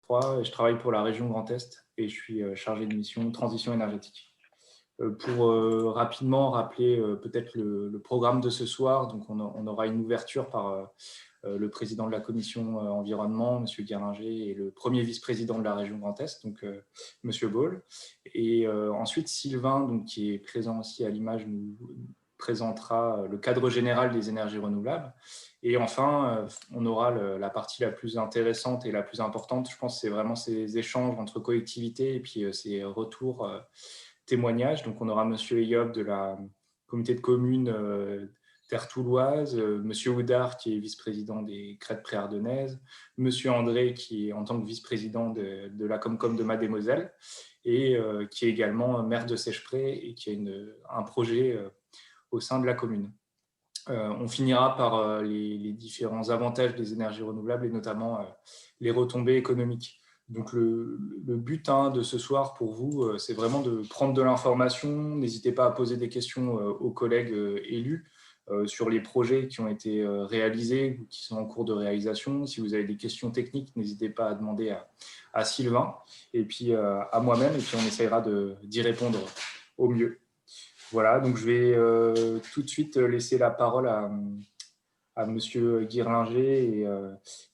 Godefroy, et je travaille pour la région Grand Est et je suis chargé de mission transition énergétique. Pour rapidement rappeler peut-être le programme de ce soir, donc on aura une ouverture par le président de la commission environnement, M. Guerlinger, et le premier vice-président de la région Grand Est, donc M. Baul. Et ensuite, Sylvain, donc, qui est présent aussi à l'image, nous présentera le cadre général des énergies renouvelables. Et enfin, on aura la partie la plus intéressante et la plus importante, je pense, c'est vraiment ces échanges entre collectivités et puis ces retours, témoignages. Donc, on aura M. Eyob de la communauté de communes Terre Touloise, M. Oudard, qui est vice-président des Crêtes Préardennaises, M. André, qui est en tant que vice-président de la Comcom de Mademoiselle, et qui est également maire de Seicheprey et qui a un projet au sein de la commune. On finira par les différents avantages des énergies renouvelables et notamment les retombées économiques. Donc le but de ce soir pour vous, c'est vraiment de prendre de l'information. N'hésitez pas à poser des questions aux collègues élus sur les projets qui ont été réalisés ou qui sont en cours de réalisation. Si vous avez des questions techniques, n'hésitez pas à demander à Sylvain et puis à moi-même, et puis on essaiera d'y répondre au mieux. Voilà, donc je vais tout de suite laisser la parole à M. Guirlinger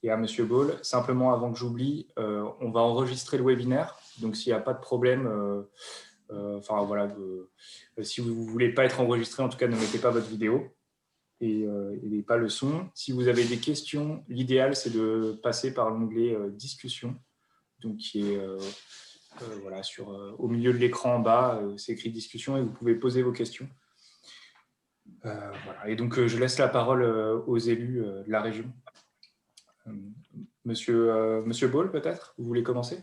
et à M. Baul. Simplement, avant que j'oublie, on va enregistrer le webinaire. Donc, s'il n'y a pas de problème, si vous ne voulez pas être enregistré, en tout cas, ne mettez pas votre vidéo et pas le son. Si vous avez des questions, l'idéal, c'est de passer par l'onglet discussion, donc qui est au milieu de l'écran en bas, c'est écrit discussion et vous pouvez poser vos questions. Voilà. Et donc, je laisse la parole aux élus de la région. Monsieur Baul, peut-être, vous voulez commencer?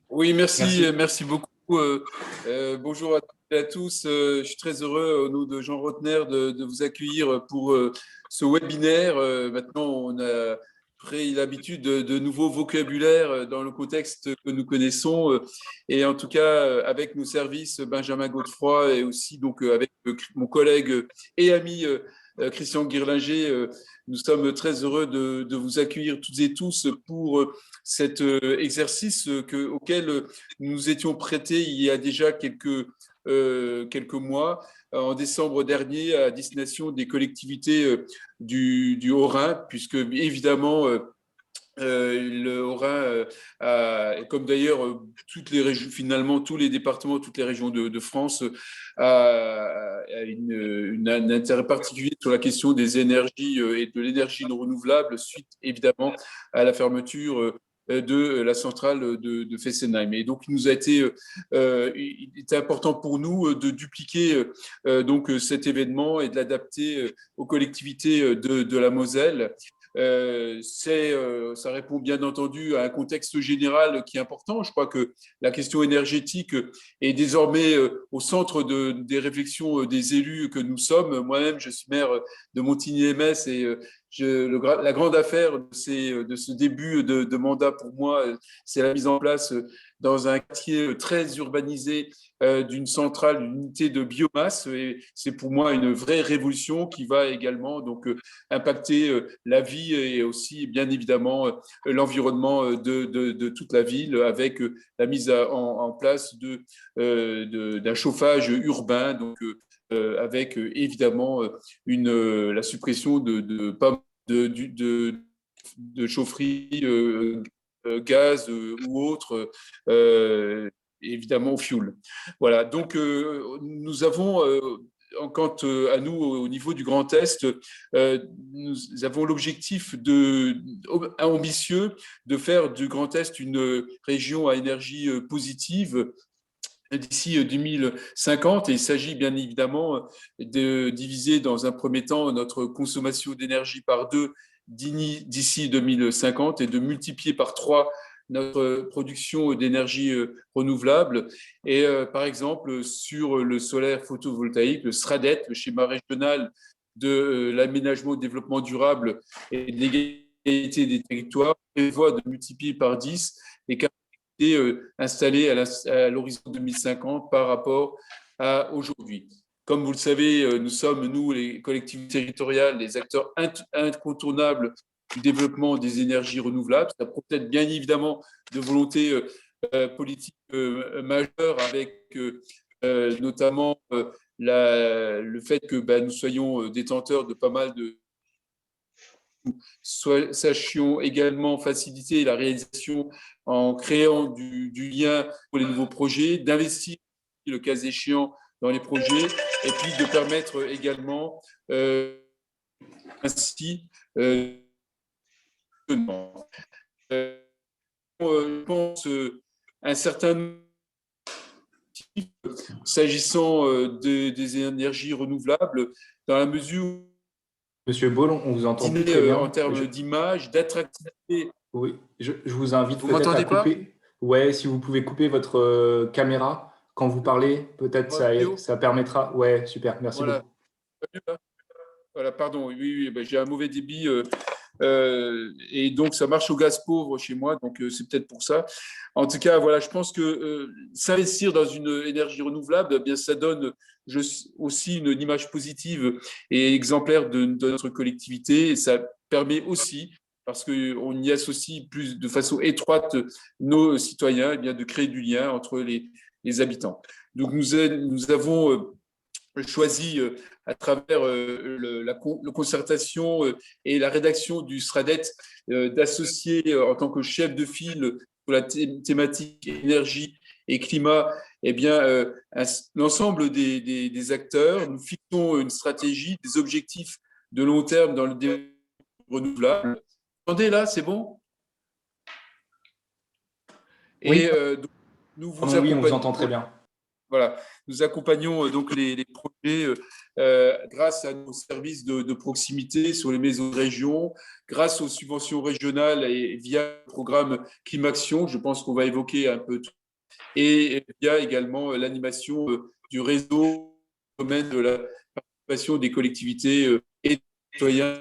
Oui, merci beaucoup. Bonjour à toutes et à tous. Je suis très heureux, au nom de Jean Rotner, de vous accueillir pour ce webinaire. Maintenant, on a pris l'habitude de nouveaux vocabulaires dans le contexte que nous connaissons. Et en tout cas, avec nos services, Benjamin Godefroy, et aussi donc, avec mon collègue et ami Christian Guirlinger, nous sommes très heureux de vous accueillir toutes et tous pour cet exercice auquel nous étions prêtés il y a déjà quelques mois, en décembre dernier, à destination des collectivités du Haut-Rhin, puisque évidemment le Haut-Rhin, comme d'ailleurs toutes les régions, finalement tous les départements, toutes les régions de France, a un intérêt particulier sur la question des énergies et de l'énergie non renouvelable, suite évidemment à la fermeture de la centrale de Fessenheim. Et donc, il était important pour nous de dupliquer donc cet événement et de l'adapter aux collectivités de la Moselle. Ça répond bien entendu à un contexte général qui est important. Je crois que la question énergétique est désormais au centre des réflexions des élus que nous sommes. Moi-même, je suis maire de Montigny-lès et la grande affaire de ce début de mandat pour moi, c'est la mise en place dans un quartier très urbanisé d'une centrale, d'une unité de biomasse. Et c'est pour moi une vraie révolution qui va également donc impacter la vie et aussi bien évidemment l'environnement de toute la ville, avec la mise en place d'un chauffage urbain, donc avec évidemment la suppression de chaufferies gaz ou autres, évidemment au fioul. Voilà, donc nous avons, quant à nous, au niveau du Grand Est, nous avons l'objectif ambitieux de faire du Grand Est une région à énergie positive d'ici 2050. Et il s'agit bien évidemment de diviser dans un premier temps notre consommation d'énergie par 2 d'ici 2050 et de multiplier par 3 notre production d'énergie renouvelable. Et par exemple, sur le solaire photovoltaïque, le SRADET, le schéma régional de l'aménagement, développement durable et de l'égalité des territoires, prévoit de multiplier par 10 les installés à l'horizon 2050 par rapport à aujourd'hui. Comme vous le savez, nous sommes, nous, les collectivités territoriales, les acteurs incontournables du développement des énergies renouvelables. Ça procède bien évidemment de volontés politiques majeures avec notamment le fait que nous soyons détenteurs de pas mal de... Sachions également faciliter la réalisation en créant du lien pour les nouveaux projets, d'investir le cas échéant dans les projets et puis de permettre également ainsi je pense un certain s'agissant des énergies renouvelables dans la mesure où Monsieur Ball, on vous entend plus très bien. en termes d'image, d'attractivité. Oui, je vous invite Vous peut-être à m'entendez pas? couper. Ouais, si vous pouvez couper votre caméra quand vous parlez, peut-être ça permettra. Ouais, super, merci Voilà. beaucoup. Voilà, pardon, oui, j'ai un mauvais débit et donc ça marche au gaz pauvre chez moi, donc c'est peut-être pour ça. En tout cas, voilà, je pense que s'investir dans une énergie renouvelable, eh bien, ça donne aussi une image positive et exemplaire de notre collectivité. Et ça permet aussi, parce qu'on y associe plus de façon étroite nos citoyens, eh bien, de créer du lien entre les habitants. Donc nous avons choisi à travers la concertation et la rédaction du SRADET d'associer en tant que chef de file pour la thématique énergie et climat eh bien, l'ensemble des acteurs. Nous fixons une stratégie, des objectifs de long terme dans le développement renouvelable. Attendez là, c'est bon? Oui, Donc, nous vous oui, on vous accompagnons. entend très bien. Voilà, nous accompagnons donc les projets grâce à nos services de proximité sur les maisons de région, grâce aux subventions régionales et via le programme Climaction, je pense qu'on va évoquer un peu tout, et via également l'animation du réseau au domaine de la participation des collectivités et des citoyens.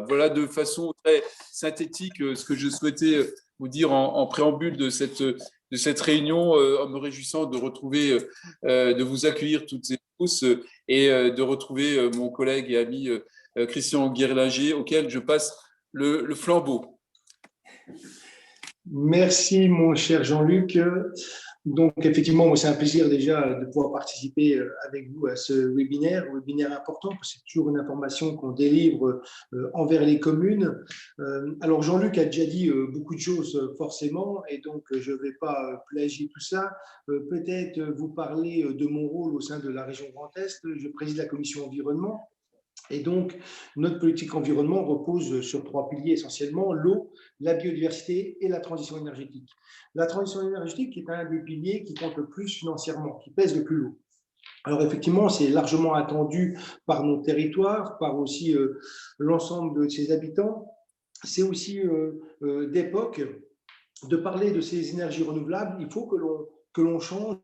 Voilà de façon très synthétique ce que je souhaitais vous dire en préambule de cette réunion, en me réjouissant de retrouver, de vous accueillir toutes et tous et de retrouver mon collègue et ami Christian Guerlinger, auquel je passe le flambeau. Merci, mon cher Jean-Luc. Donc, effectivement, c'est un plaisir déjà de pouvoir participer avec vous à ce webinaire important, parce que c'est toujours une information qu'on délivre envers les communes. Alors, Jean-Luc a déjà dit beaucoup de choses forcément, et donc je ne vais pas plagier tout ça. Peut-être vous parler de mon rôle au sein de la région Grand Est. Je préside la commission environnement. Et donc, notre politique environnement repose sur 3 piliers essentiellement, l'eau, la biodiversité et la transition énergétique. La transition énergétique est un des piliers qui compte le plus financièrement, qui pèse le plus lourd. Alors effectivement, c'est largement attendu par nos territoires, par aussi l'ensemble de ses habitants. C'est aussi d'époque de parler de ces énergies renouvelables. Il faut que l'on change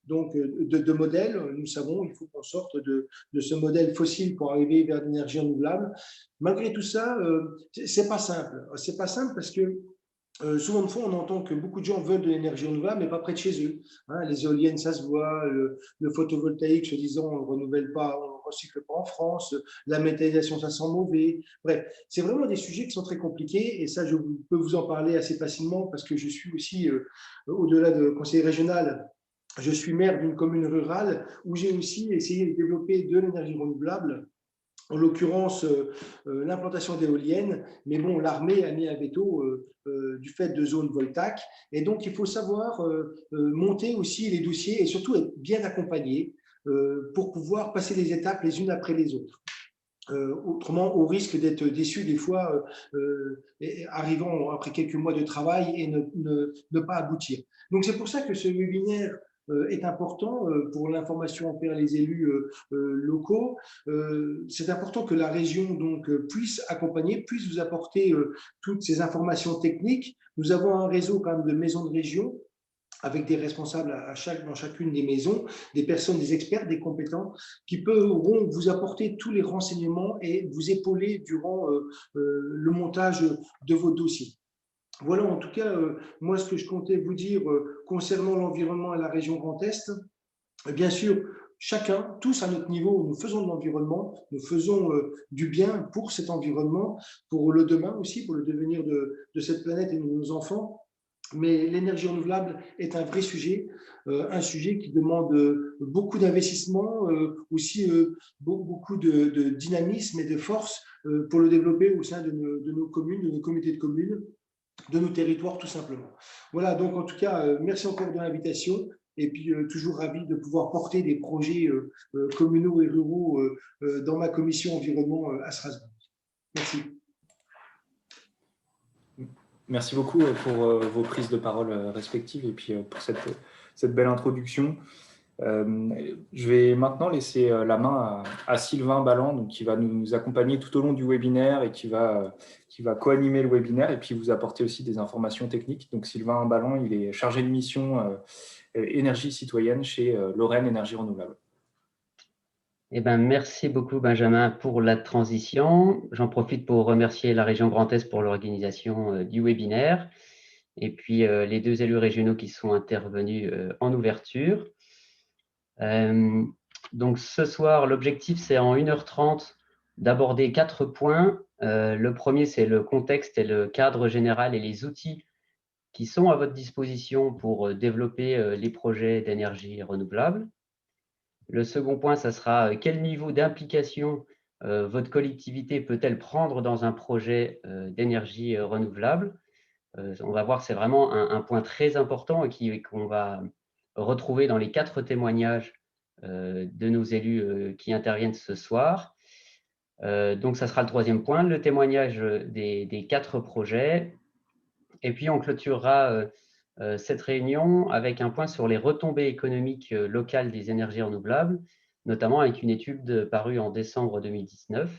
donc de modèle. Nous savons, il faut qu'on sorte de ce modèle fossile pour arriver vers l'énergie renouvelable. Malgré tout ça, c'est pas simple. C'est pas simple parce que souvent de fois, on entend que beaucoup de gens veulent de l'énergie renouvelable, mais pas près de chez eux. Hein, les éoliennes, ça se voit. Le photovoltaïque, se disant, on ne renouvelle pas, on ne recycle pas en France. La méthanisation, ça sent mauvais. Bref, c'est vraiment des sujets qui sont très compliqués. Et ça, je peux vous en parler assez facilement parce que je suis aussi, au-delà de conseiller régional, je suis maire d'une commune rurale où j'ai aussi essayé de développer de l'énergie renouvelable. En l'occurrence, l'implantation d'éoliennes, mais bon, l'armée a mis un veto du fait de zones Voltac. Et donc, il faut savoir monter aussi les dossiers et surtout être bien accompagné pour pouvoir passer les étapes les unes après les autres. Autrement, au risque d'être déçu des fois, arrivant après quelques mois de travail et ne pas aboutir. Donc, c'est pour ça que ce webinaire est important pour l'information envers les élus locaux. C'est important que la région donc puisse accompagner, puisse vous apporter toutes ces informations techniques. Nous avons un réseau quand même de maisons de région avec des responsables dans chacune des maisons, des personnes, des experts, des compétents qui pourront vous apporter tous les renseignements et vous épauler durant le montage de vos dossiers. Voilà, en tout cas, moi, ce que je comptais vous dire concernant l'environnement et la région Grand Est. Bien sûr, chacun, tous à notre niveau, nous faisons de l'environnement, nous faisons du bien pour cet environnement, pour le demain aussi, pour le devenir de cette planète et de nos enfants. Mais l'énergie renouvelable est un vrai sujet, un sujet qui demande beaucoup d'investissement, aussi beaucoup de dynamisme et de force pour le développer au sein de nos communes, de nos communautés de communes, de nos territoires tout simplement. Voilà, donc en tout cas, merci encore de l'invitation. Et puis, toujours ravi de pouvoir porter des projets communaux et ruraux dans ma commission environnement à Strasbourg. Merci. Merci beaucoup pour vos prises de parole respectives et puis pour cette belle introduction. Je vais maintenant laisser la main à Sylvain Balland, donc, qui va nous accompagner tout au long du webinaire et qui va co-animer le webinaire et puis vous apporter aussi des informations techniques. Donc Sylvain Balland, il est chargé de mission énergie citoyenne chez Lorraine Énergie Renouvelable. Eh ben, merci beaucoup Benjamin pour la transition. J'en profite pour remercier la région Grand Est pour l'organisation du webinaire et puis les deux élus régionaux qui sont intervenus en ouverture. Donc ce soir, l'objectif c'est en 1h30 d'aborder 4 points. Le premier, c'est le contexte et le cadre général et les outils qui sont à votre disposition pour développer les projets d'énergie renouvelable. Le second point, ça sera quel niveau d'implication votre collectivité peut-elle prendre dans un projet d'énergie renouvelable. On va voir que c'est vraiment un point très important et qu'on va retrouver dans les 4 témoignages de nos élus qui interviennent ce soir. Donc, ça sera le troisième point, le témoignage des 4 projets. Et puis, on clôturera cette réunion avec un point sur les retombées économiques locales des énergies renouvelables, notamment avec une étude parue en décembre 2019.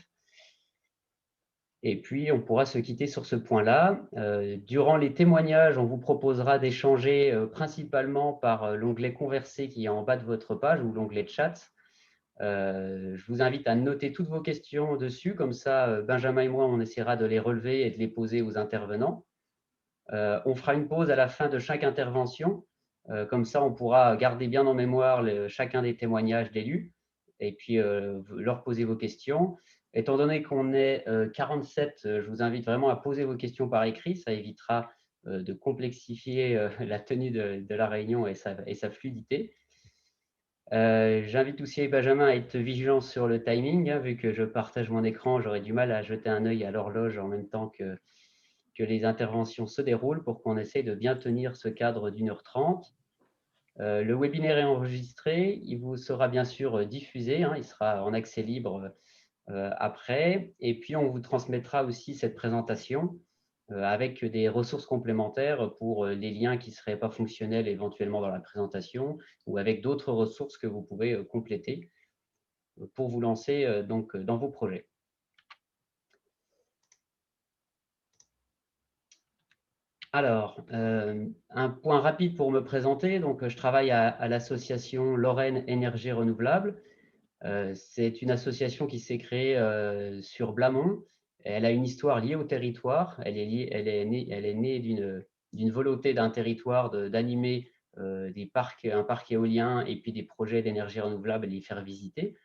Et puis, on pourra se quitter sur ce point-là. Durant les témoignages, on vous proposera d'échanger principalement par l'onglet « Converser » qui est en bas de votre page ou l'onglet « Chat ». Je vous invite à noter toutes vos questions dessus. Comme ça, Benjamin et moi, on essaiera de les relever et de les poser aux intervenants. On fera une pause à la fin de chaque intervention. Comme ça, on pourra garder bien en mémoire chacun des témoignages d'élus et puis leur poser vos questions. Étant donné qu'on est 47, je vous invite vraiment à poser vos questions par écrit. Ça évitera de complexifier la tenue de la réunion et sa fluidité. J'invite aussi Benjamin à être vigilant sur le timing. Vu que je partage mon écran, j'aurai du mal à jeter un œil à l'horloge en même temps que les interventions se déroulent pour qu'on essaye de bien tenir ce cadre d'1h30. Le webinaire est enregistré, il vous sera bien sûr diffusé, il sera en accès libre après. Et puis, on vous transmettra aussi cette présentation avec des ressources complémentaires pour les liens qui ne seraient pas fonctionnels éventuellement dans la présentation ou avec d'autres ressources que vous pouvez compléter pour vous lancer donc, dans vos projets. Alors, un point rapide pour me présenter. Donc, je travaille à l'association Lorraine Énergie Renouvelable. C'est une association qui s'est créée sur Blamont. Elle a une histoire liée au territoire. Elle est née d'une volonté d'un territoire d'animer un parc éolien et puis des projets d'énergie renouvelable et les faire visiter.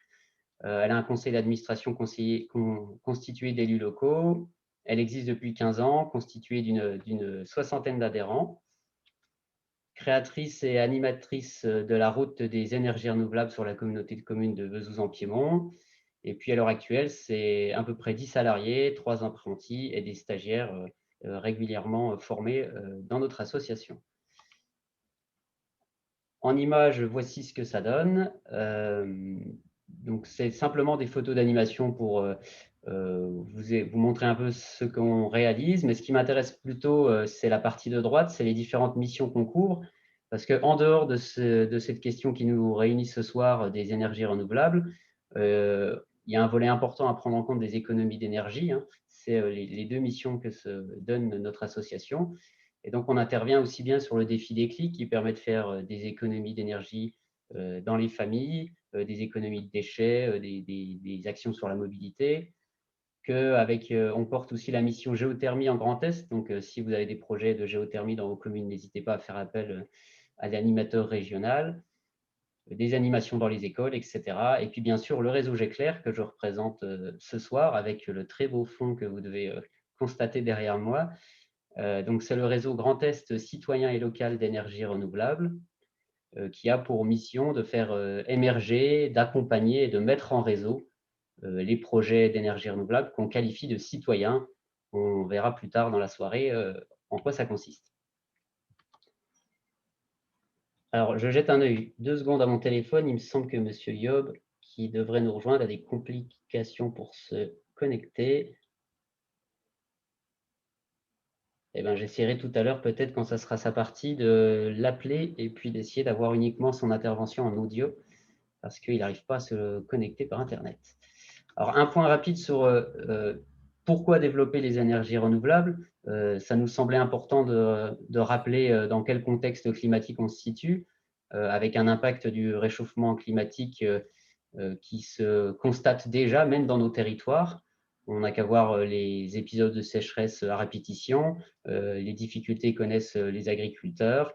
Elle a un conseil d'administration constitué d'élus locaux. Elle existe depuis 15 ans, constituée d'une soixantaine d'adhérents. Créatrice et animatrice de la route des énergies renouvelables sur la communauté de communes de Vesouz-en-Piémont. Et puis à l'heure actuelle, c'est à peu près 10 salariés, 3 apprentis et des stagiaires régulièrement formés dans notre association. En image, voici ce que ça donne. Donc, c'est simplement des photos d'animation pour vous montrer un peu ce qu'on réalise. Mais ce qui m'intéresse plutôt, c'est la partie de droite, c'est les différentes missions qu'on couvre. Parce qu'en dehors de cette question qui nous réunit ce soir des énergies renouvelables, il y a un volet important à prendre en compte des économies d'énergie. C'est les 2 missions que se donne notre association. Et donc, on intervient aussi bien sur le défi déclic qui permet de faire des économies d'énergie dans les familles, des économies de déchets, des actions sur la mobilité, on porte aussi la mission géothermie en Grand Est. Donc, si vous avez des projets de géothermie dans vos communes, n'hésitez pas à faire appel à l'animateur régional. des animations dans les écoles, etc. Et puis bien sûr le réseau Géclair que je représente ce soir avec le très beau fond que vous devez constater derrière moi. Donc c'est le réseau Grand Est citoyen et local d'énergie renouvelable qui a pour mission de faire émerger, d'accompagner et de mettre en réseau les projets d'énergie renouvelable qu'on qualifie de citoyens. On verra plus tard dans la soirée en quoi ça consiste. Alors, je jette un œil 2 secondes à mon téléphone. Il me semble que M. Yob, qui devrait nous rejoindre, a des complications pour se connecter. Eh bien, j'essaierai tout à l'heure, peut-être quand ça sera sa partie, de l'appeler et puis d'essayer d'avoir uniquement son intervention en audio parce qu'il n'arrive pas à se connecter par Internet. Alors, un point rapide sur pourquoi développer les énergies renouvelables. Ça nous semblait important de rappeler dans quel contexte climatique on se situe, avec un impact du réchauffement climatique qui se constate déjà, même dans nos territoires. On n'a qu'à voir les épisodes de sécheresse à répétition, les difficultés que connaissent les agriculteurs,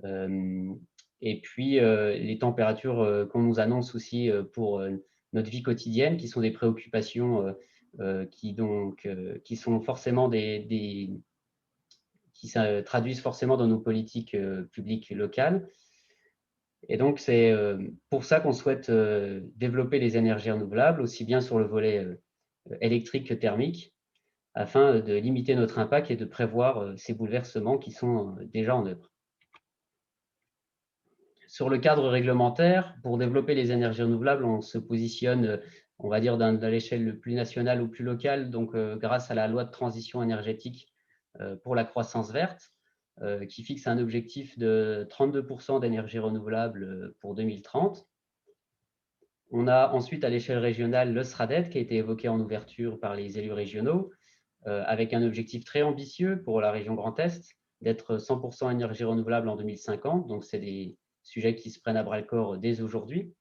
et puis les températures qu'on nous annonce aussi pour notre vie quotidienne, qui sont des préoccupations qui sont forcément qui se traduisent forcément dans nos politiques publiques locales. Et donc, c'est pour ça qu'on souhaite développer les énergies renouvelables, aussi bien sur le volet électrique que thermique, afin de limiter notre impact et de prévoir ces bouleversements qui sont déjà en œuvre. Sur le cadre réglementaire, pour développer les énergies renouvelables, on se positionne, on va dire, à l'échelle le plus nationale ou plus locale, donc grâce à la loi de transition énergétique pour la croissance verte, qui fixe un objectif de 32% d'énergie renouvelable pour 2030. On a ensuite à l'échelle régionale le SRADET qui a été évoqué en ouverture par les élus régionaux, avec un objectif très ambitieux pour la région Grand Est, d'être 100% énergie renouvelable en 2050. Donc, c'est des sujets qui se prennent à bras-le-corps dès aujourd'hui.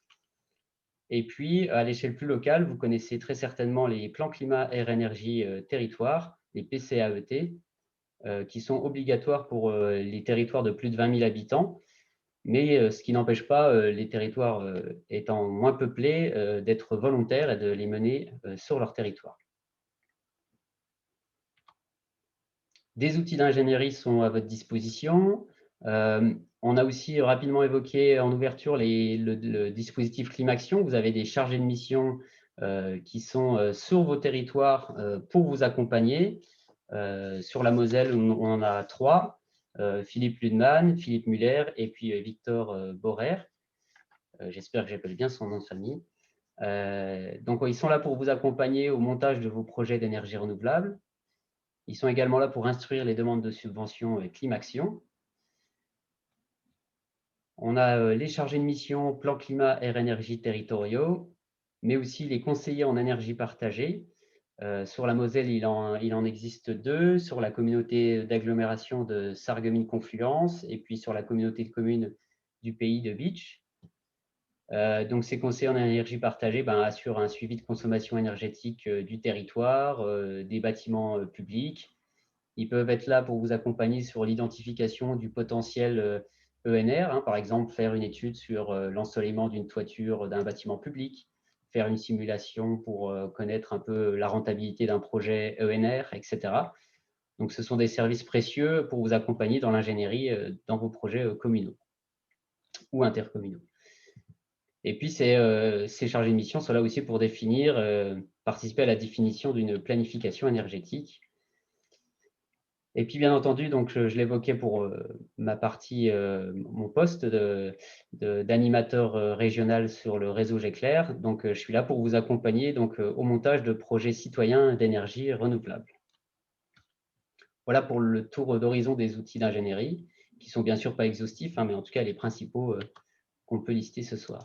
Et puis, à l'échelle plus locale, vous connaissez très certainement les plans climat, air, énergie, territoire, les PCAET, qui sont obligatoires pour les territoires de plus de 20 000 habitants, mais ce qui n'empêche pas les territoires étant moins peuplés d'être volontaires et de les mener sur leur territoire. Des outils d'ingénierie sont à votre disposition. On a aussi rapidement évoqué en ouverture le dispositif Climaction. Vous avez des chargés de mission qui sont sur vos territoires pour vous accompagner. Sur la Moselle, on en a 3, Philippe Ludman, Philippe Muller et puis Victor Borer. J'espère que j'appelle bien son nom de famille. Donc, ils sont là pour vous accompagner au montage de vos projets d'énergie renouvelable. Ils sont également là pour instruire les demandes de subventions Climaction. On a les chargés de mission plan climat, air, énergie territoriaux, mais aussi les conseillers en énergie partagée. Sur la Moselle, il en existe 2, sur la communauté d'agglomération de Sarreguemines-Confluence et puis sur la communauté de communes du pays de Bitche. Donc, ces conseillers en énergie partagée assurent un suivi de consommation énergétique du territoire, des bâtiments publics. Ils peuvent être là pour vous accompagner sur l'identification du potentiel ENR, par exemple faire une étude sur l'ensoleillement d'une toiture d'un bâtiment public, faire une simulation pour connaître un peu la rentabilité d'un projet ENR, etc. Donc, ce sont des services précieux pour vous accompagner dans l'ingénierie dans vos projets communaux ou intercommunaux. Et puis, ces chargés de mission sont là aussi pour participer à la définition d'une planification énergétique. Et puis, bien entendu, donc, je l'évoquais pour ma partie, mon poste d'animateur régional sur le réseau Géclair. Donc, je suis là pour vous accompagner donc, au montage de projets citoyens d'énergie renouvelable. Voilà pour le tour d'horizon des outils d'ingénierie, qui ne sont bien sûr pas exhaustifs, mais en tout cas les principaux qu'on peut lister ce soir.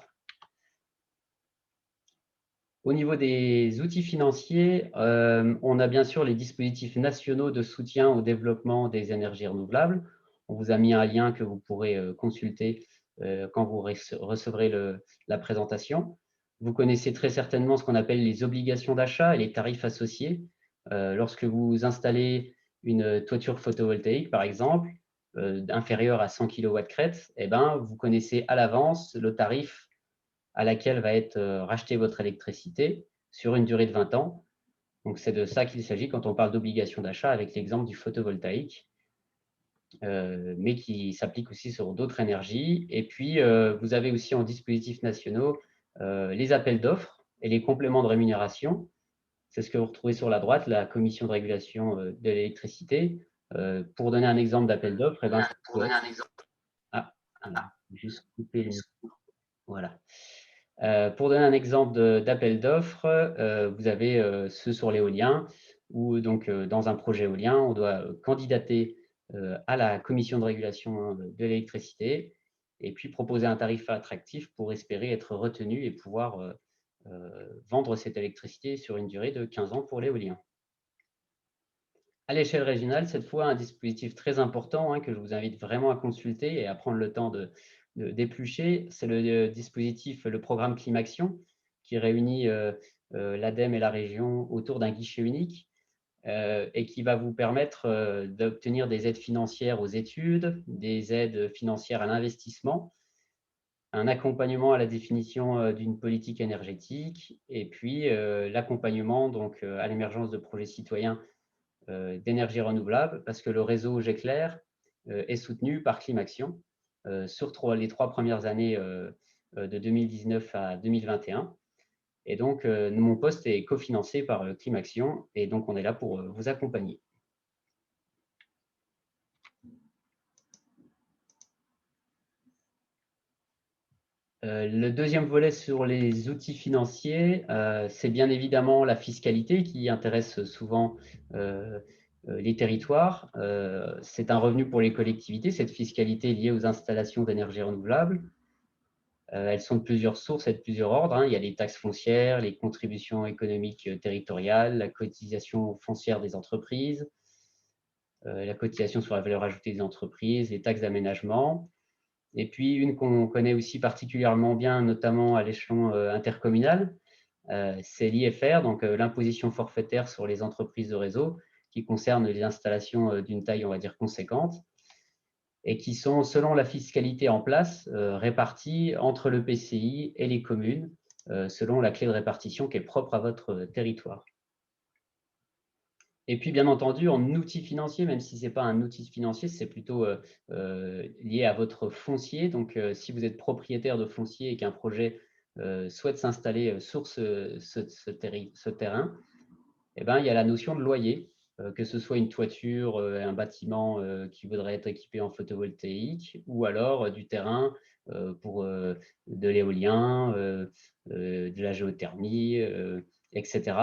Au niveau des outils financiers, on a bien sûr les dispositifs nationaux de soutien au développement des énergies renouvelables. On vous a mis un lien que vous pourrez consulter quand vous recevrez la présentation. Vous connaissez très certainement ce qu'on appelle les obligations d'achat et les tarifs associés. Lorsque vous installez une toiture photovoltaïque, par exemple, inférieure à 100 kW crête, eh ben, vous connaissez à l'avance le tarif à laquelle va être rachetée votre électricité sur une durée de 20 ans. Donc, c'est de ça qu'il s'agit quand on parle d'obligation d'achat avec l'exemple du photovoltaïque, mais qui s'applique aussi sur d'autres énergies. Et puis, vous avez aussi en dispositifs nationaux les appels d'offres et les compléments de rémunération. C'est ce que vous retrouvez sur la droite, la commission de régulation de l'électricité. Pour donner un exemple d'appel d'offres, juste couper voilà. Pour donner un exemple d'appel d'offres, vous avez ceux sur l'éolien, où donc dans un projet éolien, on doit candidater à la commission de régulation de l'électricité et puis proposer un tarif attractif pour espérer être retenu et pouvoir vendre cette électricité sur une durée de 15 ans pour l'éolien. À l'échelle régionale, cette fois, un dispositif très important que je vous invite vraiment à consulter et à prendre le temps d'éplucher, c'est le dispositif, le programme Climaction, qui réunit l'ADEME et la région autour d'un guichet unique et qui va vous permettre d'obtenir des aides financières aux études, des aides financières à l'investissement, un accompagnement à la définition d'une politique énergétique et puis l'accompagnement donc à l'émergence de projets citoyens d'énergie renouvelable parce que le réseau GECLAIR est soutenu par Climaction sur les 3 premières années de 2019 à 2021. Et donc, mon poste est cofinancé par Climaction et donc on est là pour vous accompagner. Le deuxième volet sur les outils financiers, c'est bien évidemment la fiscalité qui intéresse souvent les territoires. C'est un revenu pour les collectivités, cette fiscalité liée aux installations d'énergie renouvelable. Elles sont de plusieurs sources et de plusieurs ordres. Il y a les taxes foncières, les contributions économiques territoriales, la cotisation foncière des entreprises, la cotisation sur la valeur ajoutée des entreprises, les taxes d'aménagement. Et puis, une qu'on connaît aussi particulièrement bien, notamment à l'échelon intercommunal, c'est l'IFR, donc l'imposition forfaitaire sur les entreprises de réseau, qui concerne les installations d'une taille, on va dire, conséquente, et qui sont, selon la fiscalité en place, réparties entre le PCI et les communes, selon la clé de répartition qui est propre à votre territoire. Et puis, bien entendu, en outil financier, même si ce n'est pas un outil financier, c'est plutôt lié à votre foncier. Donc, si vous êtes propriétaire de foncier et qu'un projet souhaite s'installer sur ce terrain, eh ben, il y a la notion de loyer, que ce soit une toiture, un bâtiment qui voudrait être équipé en photovoltaïque, ou alors du terrain pour de l'éolien, de la géothermie, etc.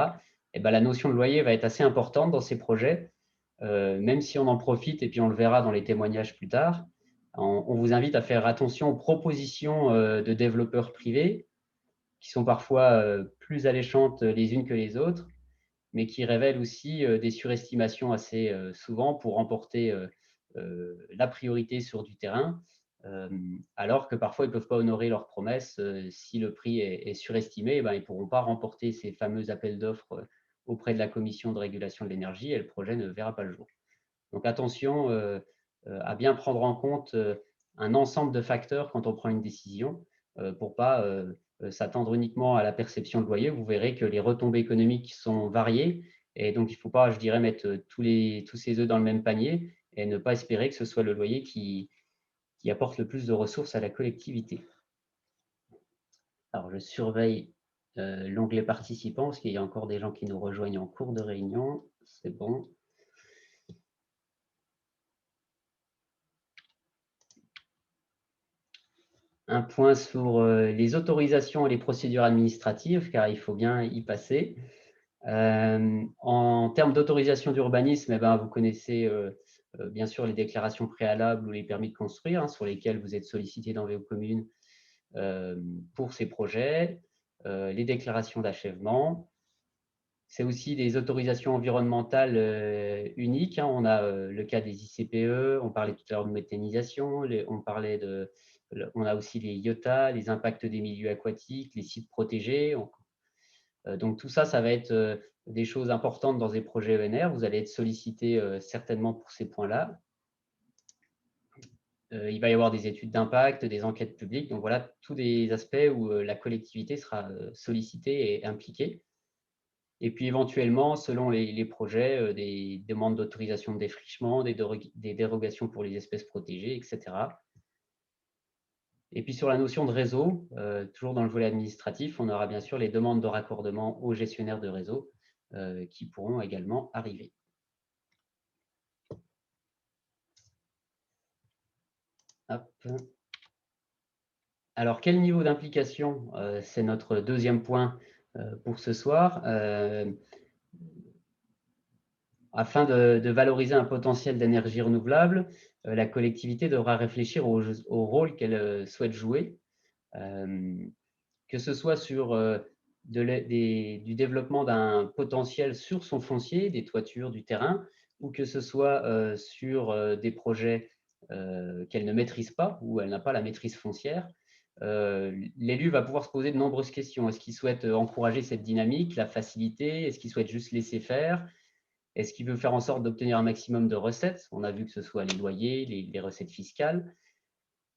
Eh ben, la notion de loyer va être assez importante dans ces projets, même si on en profite, et puis on le verra dans les témoignages plus tard. On vous invite à faire attention aux propositions de développeurs privés, qui sont parfois plus alléchantes les unes que les autres, mais qui révèlent aussi des surestimations assez souvent pour remporter la priorité sur du terrain, alors que parfois ils ne peuvent pas honorer leurs promesses. Si le prix est surestimé, eh ben, ils ne pourront pas remporter ces fameux appels d'offres auprès de la Commission de régulation de l'énergie et le projet ne verra pas le jour. Donc attention à bien prendre en compte un ensemble de facteurs quand on prend une décision pour ne pas s'attendre uniquement à la perception de loyer. Vous verrez que les retombées économiques sont variées et donc il ne faut pas, je dirais, mettre tous ses œufs dans le même panier et ne pas espérer que ce soit le loyer qui apporte le plus de ressources à la collectivité. Alors, je surveille l'onglet participants parce qu'il y a encore des gens qui nous rejoignent en cours de réunion. C'est bon. Un point sur les autorisations et les procédures administratives, car il faut bien y passer. En termes d'autorisation d'urbanisme, eh ben, vous connaissez bien sûr les déclarations préalables ou les permis de construire sur lesquels vous êtes sollicité dans vos communes pour ces projets, les déclarations d'achèvement. C'est aussi des autorisations environnementales uniques. On a le cas des ICPE, on parlait tout à l'heure de méthanisation, on a aussi les IOTA, les impacts des milieux aquatiques, les sites protégés. Donc tout ça, ça va être des choses importantes dans des projets ENR. Vous allez être sollicité certainement pour ces points-là. il va y avoir des études d'impact, des enquêtes publiques. Donc voilà, tous des aspects où la collectivité sera sollicitée et impliquée. Et puis éventuellement, selon les projets, des demandes d'autorisation de défrichement, des dérogations pour les espèces protégées, etc. Et puis sur la notion de réseau, toujours dans le volet administratif, on aura bien sûr les demandes de raccordement aux gestionnaires de réseau qui pourront également arriver. Hop. Alors, quel niveau d'implication? C'est notre deuxième point pour ce soir. Afin de valoriser un potentiel d'énergie renouvelable, la collectivité devra réfléchir au rôle qu'elle souhaite jouer, que ce soit sur du développement d'un potentiel sur son foncier, des toitures, du terrain, ou que ce soit sur des projets qu'elle ne maîtrise pas, ou elle n'a pas la maîtrise foncière. L'élu va pouvoir se poser de nombreuses questions. Est-ce qu'il souhaite encourager cette dynamique, la faciliter? Est-ce qu'il souhaite juste laisser faire? Est-ce qu'il veut faire en sorte d'obtenir un maximum de recettes? On a vu que ce soit les loyers, les recettes fiscales.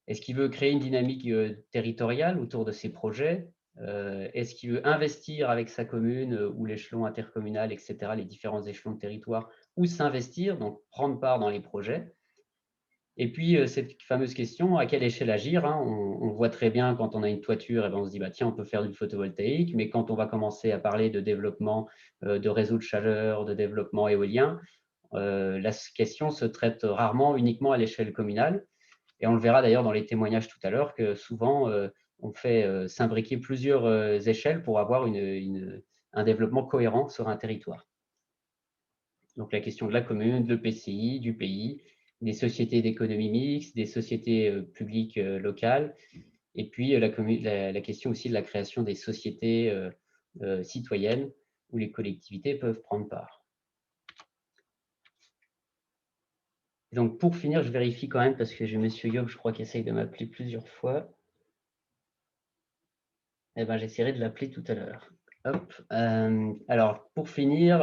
Est-ce qu'il veut créer une dynamique territoriale autour de ses projets? Est-ce qu'il veut investir avec sa commune ou l'échelon intercommunal, etc., les différents échelons de territoire, ou s'investir, donc prendre part dans les projets? Et puis, cette fameuse question, à quelle échelle agir, hein? On voit très bien quand on a une toiture, et ben on se dit, bah, tiens, on peut faire du photovoltaïque, mais quand on va commencer à parler de développement de réseaux de chaleur, de développement éolien, la question se traite rarement uniquement à l'échelle communale. Et on le verra d'ailleurs dans les témoignages tout à l'heure que souvent, on fait s'imbriquer plusieurs échelles pour avoir un développement cohérent sur un territoire. Donc la question de la commune, de l'EPCI, du pays, des sociétés d'économie mixte, des sociétés publiques locales, et puis la question aussi de la création des sociétés citoyennes où les collectivités peuvent prendre part. Donc pour finir, je vérifie quand même parce que j'ai M. Yob, je crois, qui essaye de m'appeler plusieurs fois. Eh ben, j'essaierai de l'appeler tout à l'heure. Alors pour finir,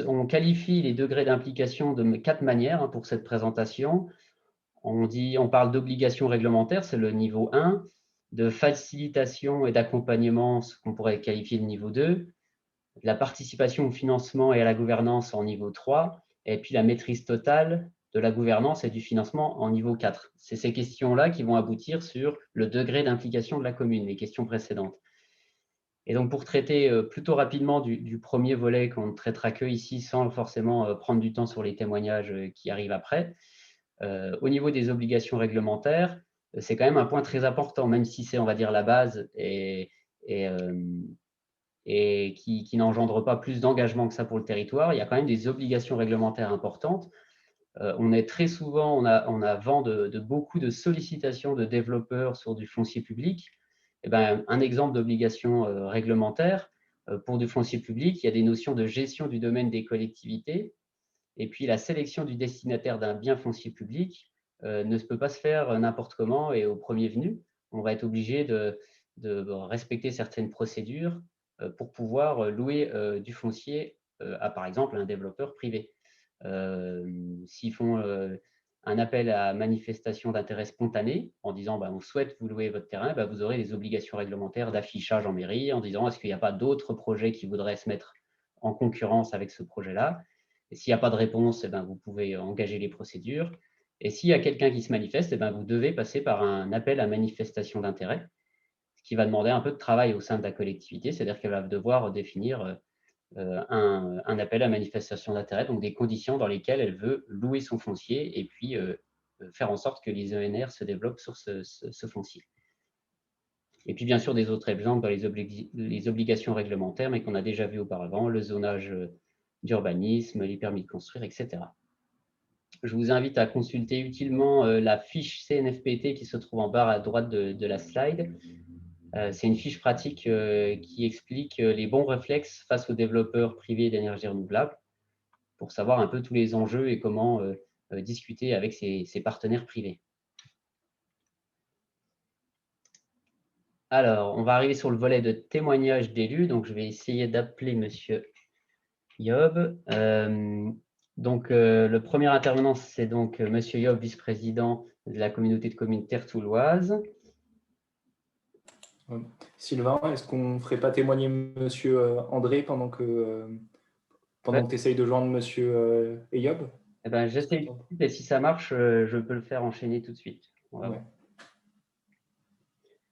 on qualifie les degrés d'implication de 4 manières pour cette présentation. On parle d'obligation réglementaire, c'est le niveau 1, de facilitation et d'accompagnement, ce qu'on pourrait qualifier de niveau 2, de la participation au financement et à la gouvernance en niveau 3, et puis la maîtrise totale de la gouvernance et du financement en niveau 4. C'est ces questions-là qui vont aboutir sur le degré d'implication de la commune, les questions précédentes. Et donc, pour traiter plutôt rapidement du premier volet qu'on ne traitera que ici sans forcément prendre du temps sur les témoignages qui arrivent après, au niveau des obligations réglementaires, c'est quand même un point très important, même si c'est, on va dire, la base et qui n'engendre pas plus d'engagement que ça pour le territoire. Il y a quand même des obligations réglementaires importantes. On est très souvent, on a vent de beaucoup de sollicitations de développeurs sur du foncier public. Eh ben, un exemple d'obligation réglementaire, pour du foncier public, il y a des notions de gestion du domaine des collectivités. Et puis, la sélection du destinataire d'un bien foncier public ne peut pas se faire n'importe comment et au premier venu. On va être obligé de respecter certaines procédures pour pouvoir louer du foncier à, par exemple, un développeur privé. S'ils font un appel à manifestation d'intérêt spontané en disant on souhaite vous louer votre terrain, vous aurez des obligations réglementaires d'affichage en mairie en disant est-ce qu'il n'y a pas d'autres projets qui voudraient se mettre en concurrence avec ce projet-là. Et s'il n'y a pas de réponse, vous pouvez engager les procédures. Et s'il y a quelqu'un qui se manifeste, vous devez passer par un appel à manifestation d'intérêt, ce qui va demander un peu de travail au sein de la collectivité, c'est-à-dire qu'elle va devoir définir un appel à manifestation d'intérêt, donc des conditions dans lesquelles elle veut louer son foncier et puis faire en sorte que les ENR se développent sur ce foncier. Et puis bien sûr des autres exemples dans les obligations réglementaires, mais qu'on a déjà vu auparavant, le zonage d'urbanisme, les permis de construire, etc. Je vous invite à consulter utilement la fiche CNFPT qui se trouve en barre à droite de la slide. C'est une fiche pratique qui explique les bons réflexes face aux développeurs privés d'énergie renouvelable pour savoir un peu tous les enjeux et comment discuter avec ses partenaires privés. Alors, on va arriver sur le volet de témoignages d'élus. Donc, je vais essayer d'appeler Monsieur Yob. Donc, le premier intervenant, c'est donc Monsieur Yob, vice-président de la communauté de communes Terre-Touloise. Sylvain, est-ce qu'on ne ferait pas témoigner Monsieur André pendant que tu essayes de joindre Monsieur Eyob? Eh ben, j'essaie tout de suite, et si ça marche, je peux le faire enchaîner tout de suite. Ouais.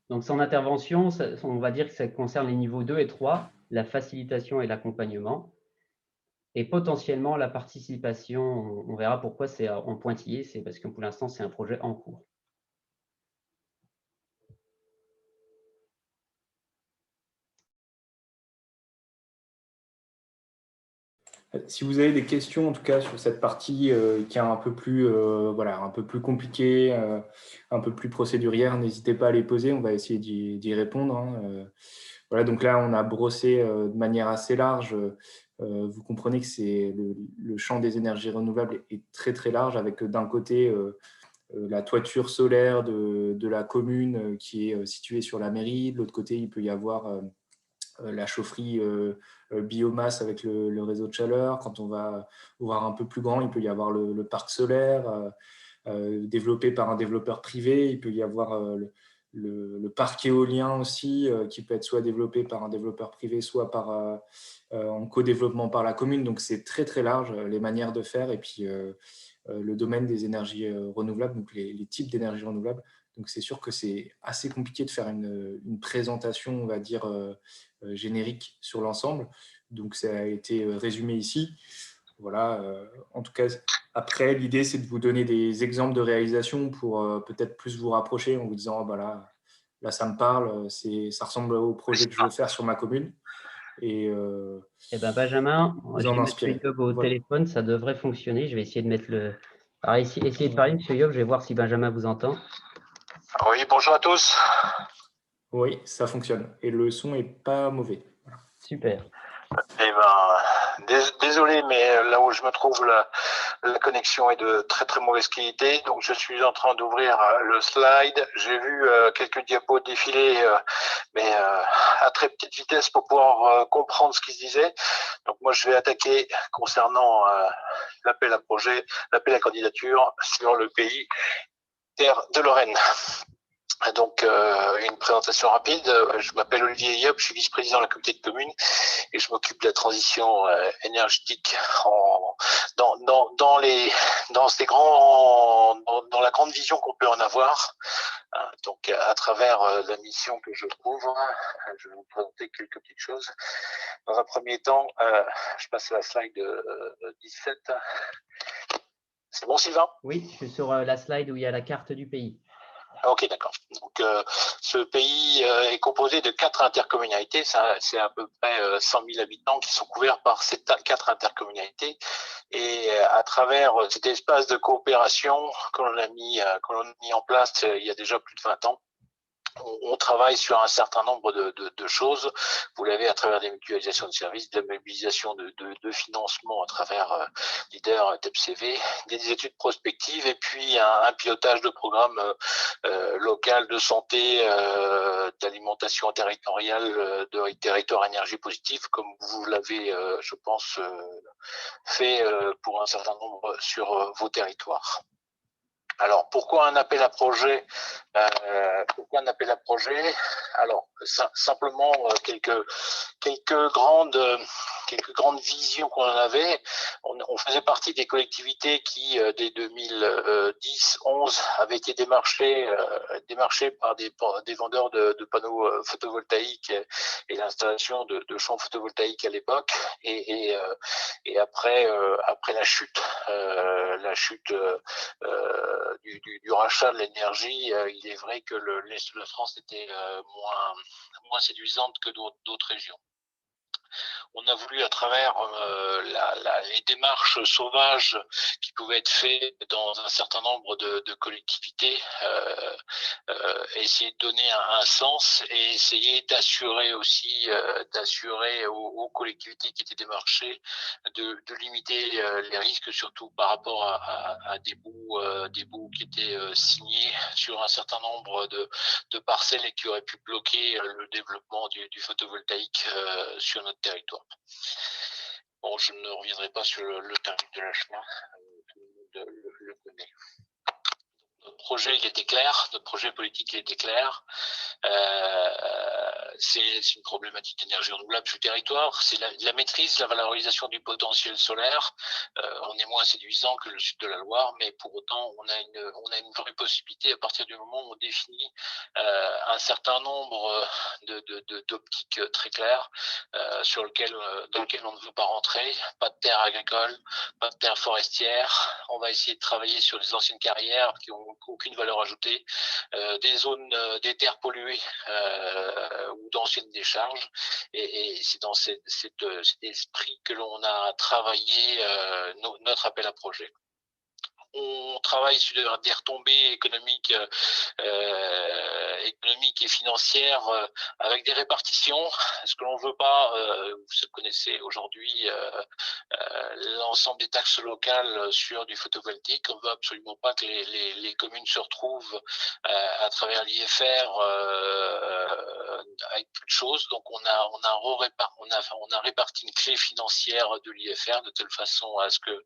Donc, son intervention, on va dire que ça concerne les niveaux 2 et 3, la facilitation et l'accompagnement. Et potentiellement, la participation, on verra pourquoi c'est en pointillé, c'est parce que pour l'instant, c'est un projet en cours. Si vous avez des questions, en tout cas, sur cette partie qui est un peu plus, un peu plus compliquée, un peu plus procédurière, n'hésitez pas à les poser, on va essayer d'y répondre. Hein. Voilà, donc là, on a brossé de manière assez large. Vous comprenez que le champ des énergies renouvelables est très, très large, avec d'un côté la toiture solaire de la commune qui est située sur la mairie. De l'autre côté, il peut y avoir la chaufferie biomasse avec le réseau de chaleur. Quand on va voir un peu plus grand, il peut y avoir le parc solaire développé par un développeur privé. Il peut y avoir le parc éolien aussi, qui peut être soit développé par un développeur privé, soit en co-développement par la commune. Donc, c'est très, très large, les manières de faire. Et puis, le domaine des énergies renouvelables, donc les types d'énergies renouvelables. Donc, c'est sûr que c'est assez compliqué de faire une présentation, on va dire, générique sur l'ensemble. Donc, ça a été résumé ici. Voilà. En tout cas, après, l'idée, c'est de vous donner des exemples de réalisation pour peut-être plus vous rapprocher en vous disant, oh, bah là, ça me parle, ça ressemble au projet que je veux faire sur ma commune. Et ben Benjamin, vous j'ai en M. inspirer. Yob au Voilà. téléphone, ça devrait fonctionner. Je vais essayer de mettre le… Alors, essayez de parler, M. Yob, je vais voir si Benjamin vous entend. Oui, bonjour à tous. Oui, ça fonctionne. Et le son n'est pas mauvais. Voilà. Super. Eh ben, désolé, mais là où je me trouve, la connexion est de très très mauvaise qualité. Donc, je suis en train d'ouvrir le slide. J'ai vu quelques diapos défiler, mais à très petite vitesse pour pouvoir comprendre ce qui se disait. Donc, moi, je vais attaquer concernant l'appel à projet, l'appel à candidature sur le pays Terre de Lorraine. Donc, une présentation rapide. Je m'appelle Olivier Yob, je suis vice-président de la communauté de communes et je m'occupe de la transition énergétique dans la grande vision qu'on peut en avoir. Donc, à travers la mission que je couvre, je vais vous présenter quelques petites choses. Dans un premier temps, je passe à la slide 17. C'est bon, Sylvain? Oui, je suis sur la slide où il y a la carte du pays. Ok, d'accord. Donc, ce pays est composé de 4 intercommunalités. C'est à peu près 100 000 habitants qui sont couverts par ces 4 intercommunalités. Et à travers cet espace de coopération que l'on a mis en place il y a déjà plus de 20 ans, on travaille sur un certain nombre de choses. Vous l'avez à travers des mutualisations de services, de la mobilisation de financement à travers Leader, TEPCV, des études prospectives et puis un pilotage de programmes local de santé, d'alimentation territoriale, de territoire énergie positive, comme vous l'avez, je pense, fait pour un certain nombre sur vos territoires. Alors, pourquoi un appel à projet? Alors, simplement quelques grandes visions qu'on en avait. On faisait partie des collectivités qui, dès 2010-11, avaient été démarchées par des vendeurs de panneaux photovoltaïques et l'installation de champs photovoltaïques à l'époque. Et après la chute du rachat de l'énergie, il est vrai que l'Est de la France était moins séduisante que d'autres régions. On a voulu, à travers les démarches sauvages qui pouvaient être faites dans un certain nombre de collectivités, essayer de donner un sens et essayer d'assurer aussi, aux collectivités qui étaient démarchées de limiter les risques, surtout par rapport à des bouts qui étaient signés sur un certain nombre de parcelles et qui auraient pu bloquer le développement du photovoltaïque sur notre territoire. Bon, je ne reviendrai pas sur le tarif de l'achat, tout le monde le connaît. Notre projet, il était clair, notre projet politique, il était clair. C'est une problématique d'énergie renouvelable sur le territoire. C'est la maîtrise, la valorisation du potentiel solaire. On est moins séduisant que le sud de la Loire, mais pour autant, on a une vraie possibilité à partir du moment où on définit un certain nombre d'optiques très claires dans lequel on ne veut pas rentrer. Pas de terre agricole, pas de terre forestière. On va essayer de travailler sur les anciennes carrières qui n'ont aucune valeur ajoutée, des zones, des terres polluées ou d'anciennes décharges. Et c'est dans cet esprit que l'on a travaillé notre appel à projet. On travaille sur des retombées économiques et financières avec des répartitions. Ce que l'on ne veut pas, vous connaissez aujourd'hui l'ensemble des taxes locales sur du photovoltaïque. On ne veut absolument pas que les communes se retrouvent à travers l'IFR avec peu de choses. Donc on a réparti une clé financière de l'IFR de telle façon à ce que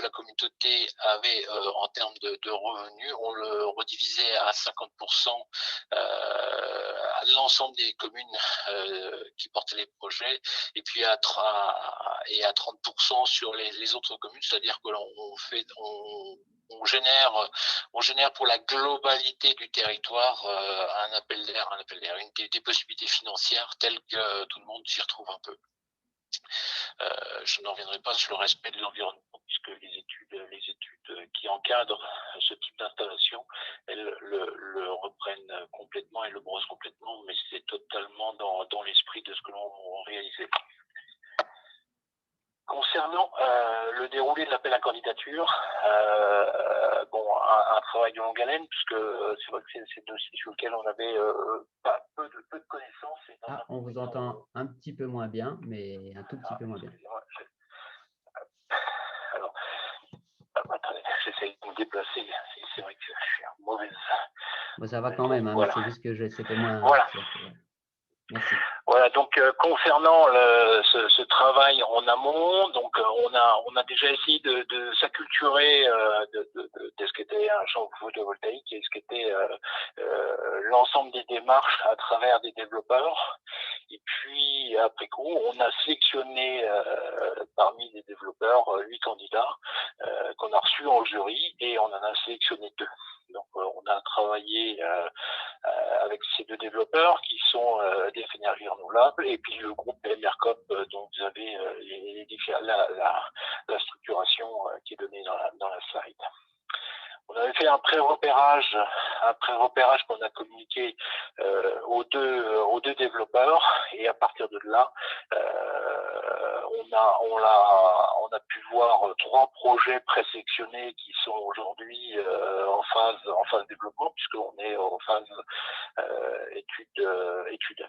la communauté avait en termes de revenus, on le redivisait à 50% à l'ensemble des communes qui portaient les projets, et puis à 30% sur les autres communes, c'est-à-dire que on génère pour la globalité du territoire un appel d'air, des possibilités financières telles que tout le monde s'y retrouve un peu. Je ne reviendrai pas sur le respect de l'environnement, puisque les études qui encadrent ce type d'installation, elles le reprennent complètement et le brossent complètement, mais c'est totalement dans l'esprit de ce que l'on réalisait. Concernant le déroulé de l'appel à candidature, un travail de longue haleine, puisque c'est vrai que c'est un dossier sur lequel on avait peu de connaissances. On vous entend un petit peu moins bien, mais un tout petit peu moins bien. Alors, attendez, j'essaie de me déplacer. C'est vrai que je suis mauvaise. Bon, ça va quand même, hein, voilà. C'est juste que c'était moins... Voilà. Merci. Voilà, donc concernant ce travail en amont, donc on a déjà essayé de s'acculturer de ce qu'était un champ photovoltaïque et ce qu'était l'ensemble des démarches à travers des développeurs. Et puis après coup, on a sélectionné parmi les développeurs 8 candidats qu'on a reçus en jury, et on en a sélectionné 2. Donc on a travaillé avec ces 2 développeurs qui sont des énergies renouvelables, et puis le groupe MRCOP dont vous avez la structuration qui est donnée dans la slide. On avait fait un pré-repérage qu'on a communiqué aux deux développeurs, et à partir de là, on a pu voir 3 projets présélectionnés qui sont aujourd'hui en phase développement, puisqu'on est en phase étude.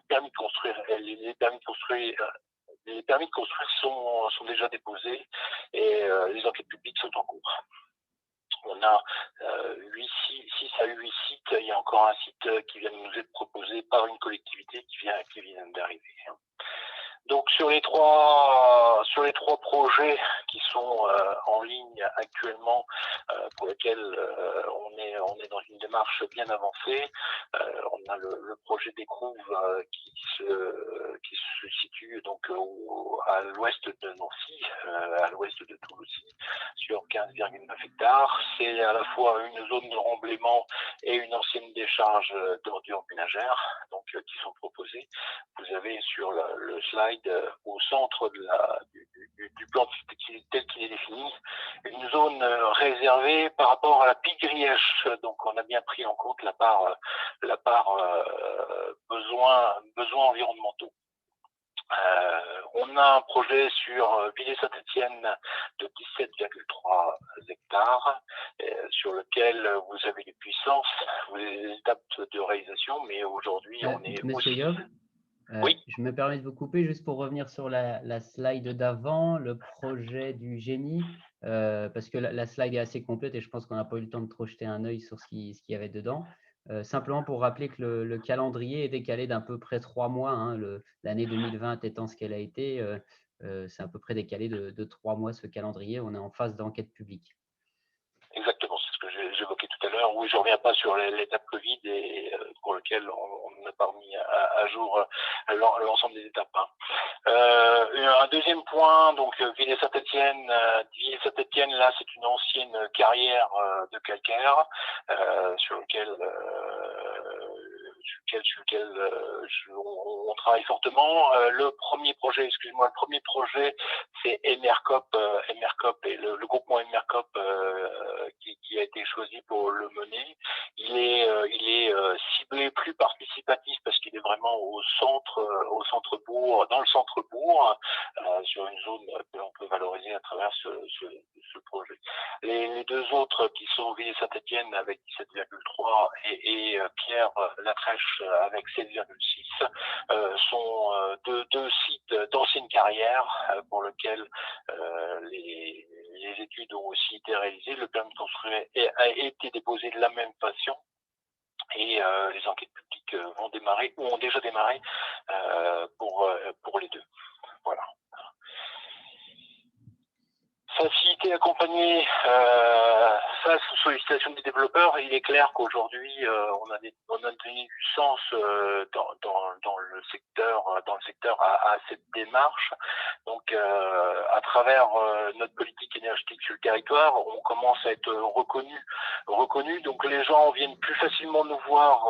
Permis de construire. Les permis de construire sont déjà déposés, et les enquêtes publiques sont en cours. On a 6 à 8 sites. Il y a encore un site qui vient de nous être proposé par une collectivité qui vient d'arriver. Donc sur les trois projets qui sont en ligne actuellement, pour lesquels on est dans une démarche bien avancée, on a le projet d'Écrouves qui se situe donc à l'ouest de Nancy, à l'ouest de Toulouse, sur 15,9 hectares. C'est à la fois une zone de remblaiement et une ancienne décharge d'ordures ménagères, donc qui sont proposées. Vous avez sur le slide au centre du plan tel qu'il est défini, une zone réservée par rapport à la Pic Grièche. Donc on a bien pris en compte la part besoins environnementaux. On a un projet sur Villers-Saint-Étienne de 17,3 hectares, sur lequel vous avez les puissances, vous avez les étapes de réalisation, mais aujourd'hui on est Monsieur Yob, oui. Je me permets de vous couper juste pour revenir sur la slide d'avant, le projet du génie, parce que la slide est assez complète et je pense qu'on n'a pas eu le temps de trop jeter un œil sur ce qu'il y avait dedans. Simplement pour rappeler que le calendrier est décalé d'à peu près 3 mois. Hein, l'année 2020 étant ce qu'elle a été, c'est à peu près décalé de 3 mois ce calendrier. On est en phase d'enquête publique. Exactement, c'est ce que j'évoquais tout à l'heure. Oui, je ne reviens pas sur l'étape Covid et pour lequel on n'a pas remis à jour l'ensemble des étapes. Hein. Un deuxième point, donc Villers-Saint-Étienne. Villers-Saint-Étienne, là, c'est une ancienne carrière de calcaire sur lequel on travaille fortement. Le premier projet, c'est Emercop et le groupement Emercop qui a été choisi pour le mener. Il est ciblé plus participatif parce qu'il est vraiment au centre-bourg, dans le centre-bourg, sur une zone que l'on peut valoriser à travers ce projet. Les deux autres qui sont Villers-Saint-Étienne avec 17,3 et Pierre-Latrèche avec 7,6 sont deux sites d'anciennes carrières pour lesquels les études ont aussi été réalisées. Le permis de construire a été déposé de la même façon. Et les enquêtes publiques vont démarrer ou ont déjà démarré pour les deux. Voilà. Faciliter, accompagner face aux sollicitations des développeurs. Il est clair qu'aujourd'hui, on a donné du sens dans le secteur à cette démarche. Donc, à travers notre politique énergétique sur le territoire, on commence à être reconnu. Donc, les gens viennent plus facilement nous voir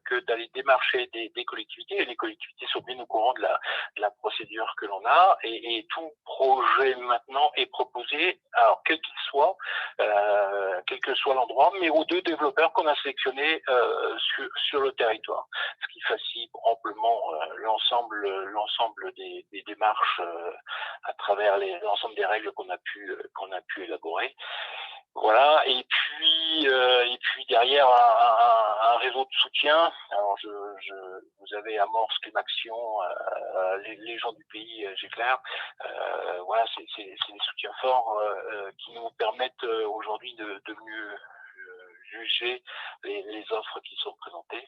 que d'aller démarcher des collectivités. Et les collectivités sont bien au courant de la procédure que l'on a. Et tout projet maintenant est proposé, alors quel que soit l'endroit, mais aux deux développeurs qu'on a sélectionnés sur le territoire, ce qui facilite amplement l'ensemble des démarches à travers l'ensemble des règles qu'on a pu élaborer. Voilà, et puis derrière un réseau de soutien. Alors vous avez Amorce, Climaction, les gens du pays, j'éclaire. Voilà, c'est des soutiens forts qui nous permettent aujourd'hui de mieux juger les offres qui sont présentées.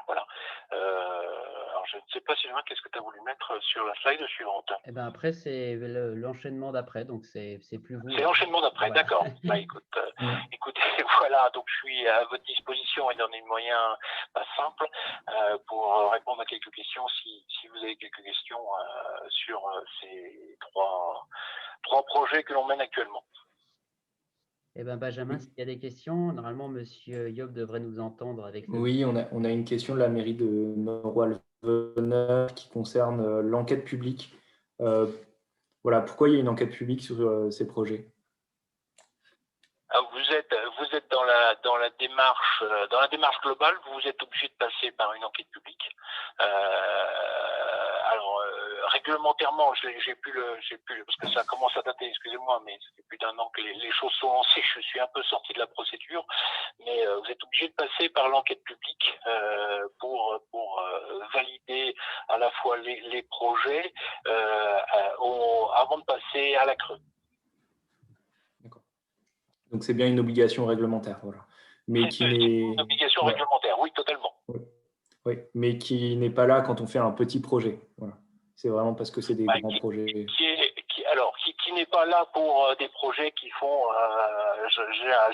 Voilà. Alors je ne sais pas, Sylvain, qu'est-ce que tu as voulu mettre sur la slide suivante? Et ben après, c'est l'enchaînement d'après, donc c'est plus vous. C'est l'enchaînement d'après, voilà. D'accord. Bah, écoutez, voilà, donc je suis à votre disposition et dans des moyens simples pour répondre à quelques questions, si vous avez quelques questions sur ces trois projets que l'on mène actuellement. Eh ben Benjamin, s'il y a des questions, normalement, Monsieur Yob devrait nous entendre avec nous. Oui, on a une question de la mairie de Noroy-le-Veneur qui concerne l'enquête publique. Voilà, pourquoi il y a une enquête publique sur ces projets? Vous êtes dans la démarche globale, vous êtes obligé de passer par une enquête publique. Alors réglementairement, j'ai plus parce que ça commence à dater, excusez-moi, mais ça fait plus d'1 an que les choses sont lancées. Je suis un peu sorti de la procédure, mais vous êtes obligé de passer par l'enquête publique pour valider à la fois les projets avant de passer à la creux. Donc, c'est bien une obligation réglementaire, voilà. Mais qui n'est une obligation réglementaire, oui, totalement. Oui, mais qui n'est pas là quand on fait un petit projet. Voilà. C'est vraiment parce que c'est des grands projets. Qui n'est pas là pour des projets qui font...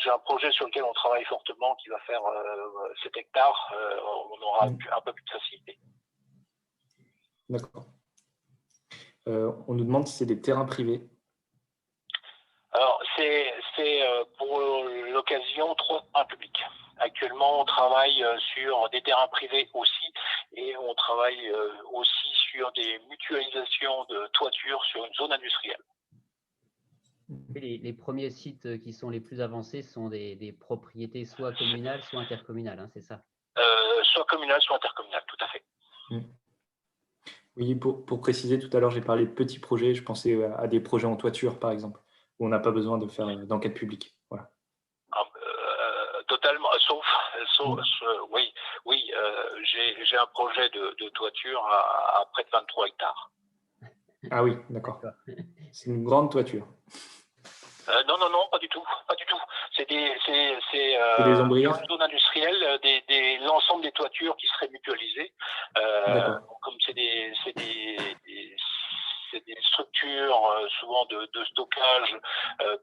j'ai un projet sur lequel on travaille fortement qui va faire 7 hectares. On aura un peu plus de facilité. D'accord. On nous demande si c'est des terrains privés. Alors, c'est pour l'occasion 3 terrains publics. Actuellement, on travaille sur des terrains privés aussi et on travaille aussi sur des mutualisations de toitures sur une zone industrielle. Les premiers sites qui sont les plus avancés sont des propriétés soit communales, soit intercommunales, hein, c'est ça? Soit communales, soit intercommunales, tout à fait. Oui, pour préciser, tout à l'heure, j'ai parlé de petits projets. Je pensais à des projets en toiture, par exemple, où on n'a pas besoin de faire d'enquête publique. Voilà. Totalement, sauf oui, j'ai un projet de toiture à près de 23 hectares. Ah oui, d'accord. C'est une grande toiture. Non, pas du tout. C'est des ombrières. une zone industrielle. industriel, l'ensemble des toitures qui seraient mutualisées. Comme c'est des structures souvent de stockage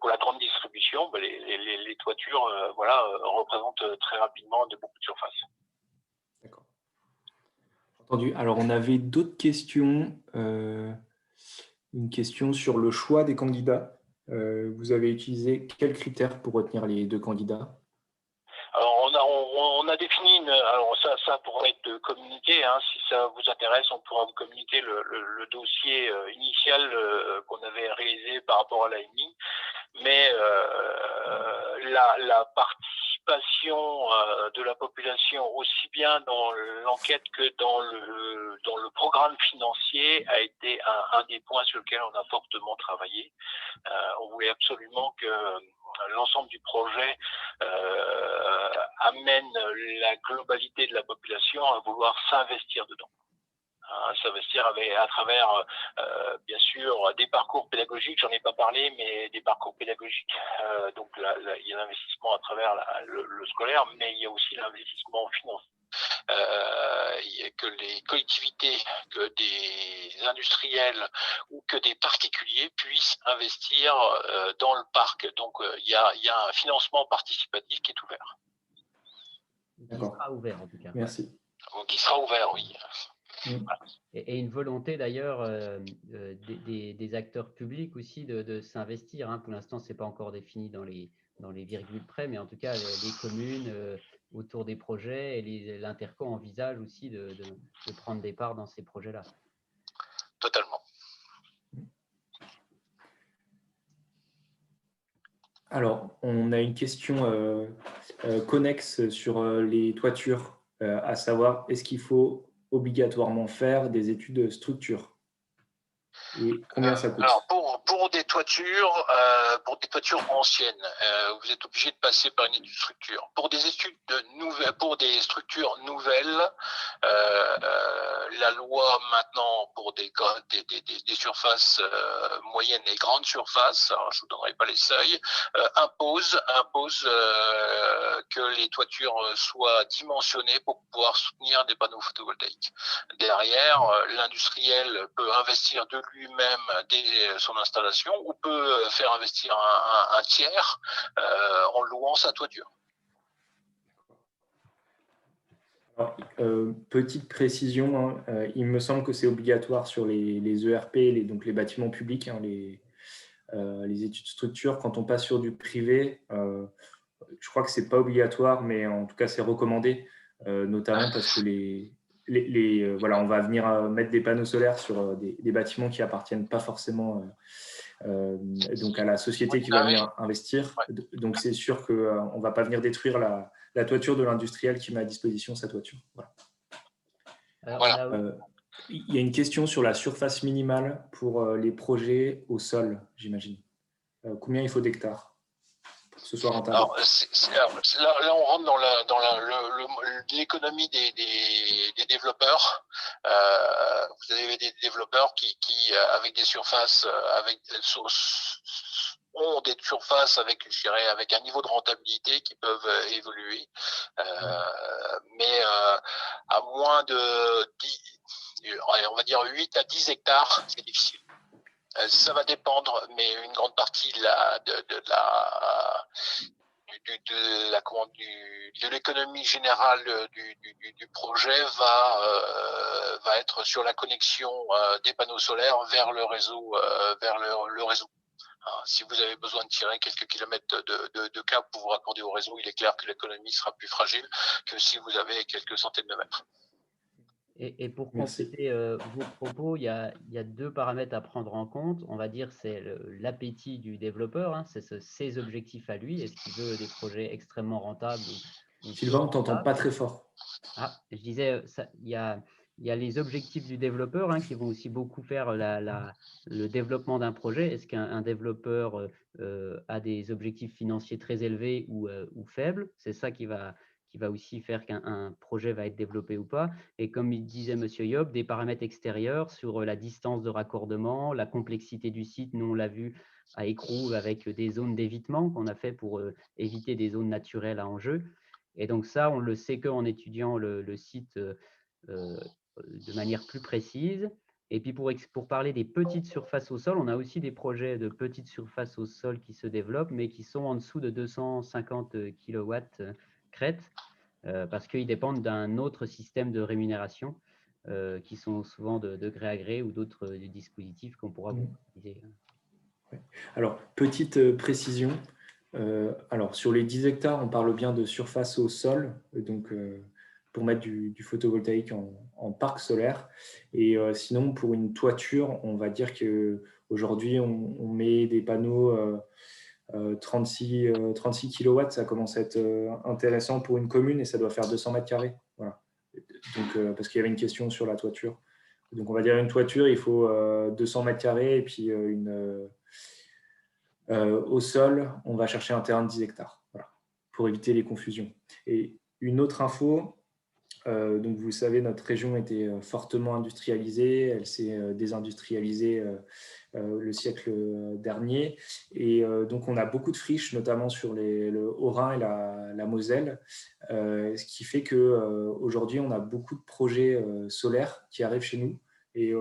pour la grande distribution, les toitures représentent très rapidement beaucoup de surface. D'accord. Entendu. Alors, on avait d'autres questions. Une question sur le choix des candidats. Vous avez utilisé quels critères pour retenir les 2 candidats? Alors, on a défini, alors ça pourrait être communiqué, hein, si ça vous intéresse, on pourra vous communiquer le dossier initial qu'on avait réalisé par rapport à l'AMI, mais la participation de la population aussi bien dans l'enquête que dans le programme financier a été un des points sur lesquels on a fortement travaillé. On voulait absolument que l'ensemble du projet amène la globalité de la population à vouloir s'investir dedans. S'investir à travers, bien sûr, des parcours pédagogiques, j'en ai pas parlé, mais des parcours pédagogiques. Donc, il y a l'investissement à travers le scolaire, mais il y a aussi l'investissement financier. Que les collectivités, que des industriels ou que des particuliers puissent investir dans le parc. Donc, il y a un financement participatif qui est ouvert. Qui sera ouvert, en tout cas. Merci. Qui sera ouvert, oui. Et une volonté d'ailleurs des acteurs publics aussi de s'investir. Hein. Pour l'instant, ce n'est pas encore défini dans les virgules près, mais en tout cas, les communes autour des projets et l'Interco envisagent aussi de prendre des parts dans ces projets-là. Totalement. Alors, on a une question connexe sur les toitures, à savoir, est-ce qu'il faut obligatoirement faire des études de structure? Et combien ça coûte? Alors pour des toitures anciennes, vous êtes obligé de passer par une étude de structure. Pour des pour des structures nouvelles, la loi maintenant pour des surfaces moyennes et grandes surfaces, alors je vous donnerai pas les seuils, impose que les toitures soient dimensionnées pour pouvoir soutenir des panneaux photovoltaïques. Derrière, l'industriel peut investir de lui-même dès son installation ou peut faire investir un tiers en louant sa toiture. Alors, petite précision, hein, il me semble que c'est obligatoire sur les ERP, donc les bâtiments publics, hein, les études structure. Quand on passe sur du privé, je crois que ce n'est pas obligatoire, mais en tout cas, c'est recommandé, notamment parce que voilà, on va venir mettre des panneaux solaires sur des bâtiments qui appartiennent pas forcément donc à la société qui va venir investir. Donc, c'est sûr qu'on ne va pas venir détruire la toiture de l'industriel qui met à disposition sa toiture. Voilà. Il y a une question sur la surface minimale pour les projets au sol, j'imagine. Combien il faut d'hectares pour que ce soit rentable? Alors, là, on rentre dans l'économie des développeurs. Vous avez des développeurs qui avec des surfaces, ont des surfaces avec un niveau de rentabilité qui peuvent évoluer. Mais à moins de 8 à 10 hectares, c'est difficile. Ça va dépendre, mais une grande partie de l'économie générale du projet va être sur la connexion des panneaux solaires vers le réseau. Si vous avez besoin de tirer quelques kilomètres de câbles pour vous raccorder au réseau, il est clair que l'économie sera plus fragile que si vous avez quelques centaines de mètres. Et pour compléter vos propos, il y a 2 paramètres à prendre en compte. On va dire c'est l'appétit du développeur, hein, c'est ses objectifs à lui. Est-ce qu'il veut des projets extrêmement rentables Sylvain, on ne t'entend pas très fort. Je disais, il y a les objectifs du développeur, hein, qui vont aussi beaucoup faire le développement d'un projet. Est-ce qu'un développeur a des objectifs financiers très élevés ou faibles? C'est ça qui va aussi faire qu'un projet va être développé ou pas. Et comme il disait M. Yob, des paramètres extérieurs sur la distance de raccordement, la complexité du site. Nous, on l'a vu à Écrouves avec des zones d'évitement qu'on a fait pour éviter des zones naturelles à enjeu. Et donc ça, on le sait qu'en étudiant le site de manière plus précise. Et puis pour parler des petites surfaces au sol, on a aussi des projets de petites surfaces au sol qui se développent, mais qui sont en dessous de 250 kW crête, parce qu'ils dépendent d'un autre système de rémunération qui sont souvent de gré à gré ou d'autres dispositifs qu'on pourra vous utiliser. Alors, petite précision. Alors, sur les 10 hectares, on parle bien de surface au sol, donc pour mettre du photovoltaïque en parc solaire. Et sinon, pour une toiture, on va dire qu'aujourd'hui, on met des panneaux 36 kW. Ça commence à être intéressant pour une commune et ça doit faire 200 mètres carrés. Voilà. Donc, parce qu'il y avait une question sur la toiture. Donc, on va dire une toiture, il faut 200 mètres carrés et puis au sol, on va chercher un terrain de 10 hectares, voilà, pour éviter les confusions. Et une autre info, donc vous savez, notre région était fortement industrialisée, elle s'est désindustrialisée le siècle dernier, et donc on a beaucoup de friches, notamment sur le Haut-Rhin et la Moselle, ce qui fait qu'aujourd'hui on a beaucoup de projets solaires qui arrivent chez nous. Et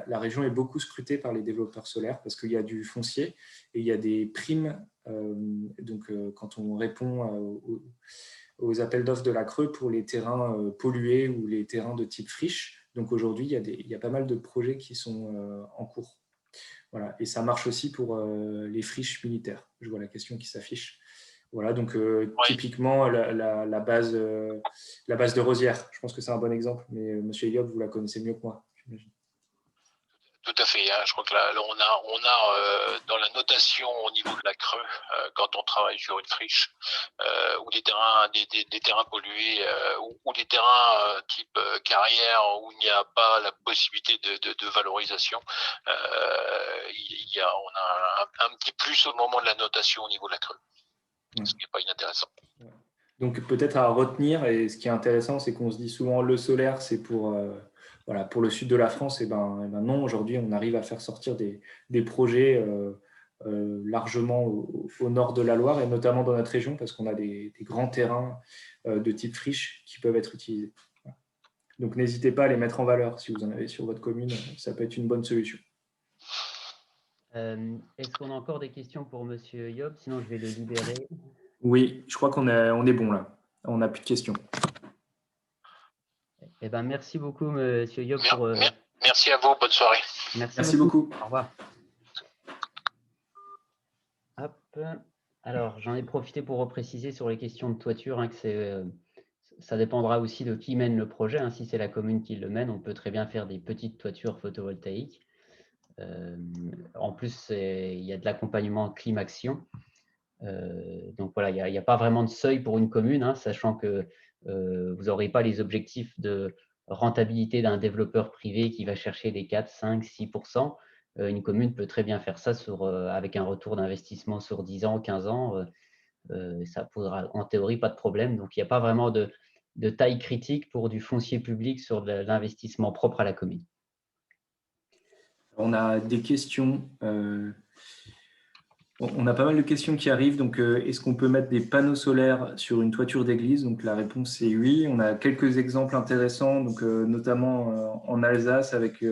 la région est beaucoup scrutée par les développeurs solaires parce qu'il y a du foncier et il y a des primes. Quand on répond aux appels d'offres de la Creux pour les terrains pollués ou les terrains de type friche. Donc aujourd'hui, il y a pas mal de projets qui sont en cours. Voilà. Et ça marche aussi pour les friches militaires. Je vois la question qui s'affiche. Voilà, donc typiquement la base de Rosières. Je pense que c'est un bon exemple, mais Monsieur Elliott, vous la connaissez mieux que moi, j'imagine. Tout à fait. Hein. Je crois que là, on a dans la notation au niveau de la Creux, quand on travaille sur une friche, ou des terrains pollués, ou des terrains type carrière où il n'y a pas la possibilité de valorisation, on a un petit plus au moment de la notation au niveau de la Creux, ce qui n'est pas inintéressant. Donc peut-être à retenir, et ce qui est intéressant, c'est qu'on se dit souvent le solaire, c'est pour le sud de la France. Et ben non, aujourd'hui, on arrive à faire sortir des projets largement au nord de la Loire, et notamment dans notre région, parce qu'on a des grands terrains de type friche qui peuvent être utilisés. Voilà. Donc n'hésitez pas à les mettre en valeur si vous en avez sur votre commune, ça peut être une bonne solution. Est-ce qu'on a encore des questions pour Monsieur Yob? Sinon, je vais le libérer. Oui, je crois qu'on est bon là. On n'a plus de questions. Eh ben, merci beaucoup, Monsieur Yob. Merci à vous. Bonne soirée. Merci beaucoup. Au revoir. Hop. Alors, j'en ai profité pour repréciser sur les questions de toiture que ça dépendra aussi de qui mène le projet. Hein. Si c'est la commune qui le mène, on peut très bien faire des petites toitures photovoltaïques. En plus, il y a de l'accompagnement Climaction. Donc voilà, il n'y a pas vraiment de seuil pour une commune, hein, sachant que vous n'aurez pas les objectifs de rentabilité d'un développeur privé qui va chercher des 4, 5, 6%. Une commune peut très bien faire ça avec un retour d'investissement sur 10 ans, 15 ans. Ça posera en théorie pas de problème. Donc il n'y a pas vraiment de taille critique pour du foncier public sur de l'investissement propre à la commune. On a des questions. On a pas mal de questions qui arrivent. Donc, est-ce qu'on peut mettre des panneaux solaires sur une toiture d'église? Donc, la réponse est oui. On a quelques exemples intéressants, donc, notamment en Alsace avec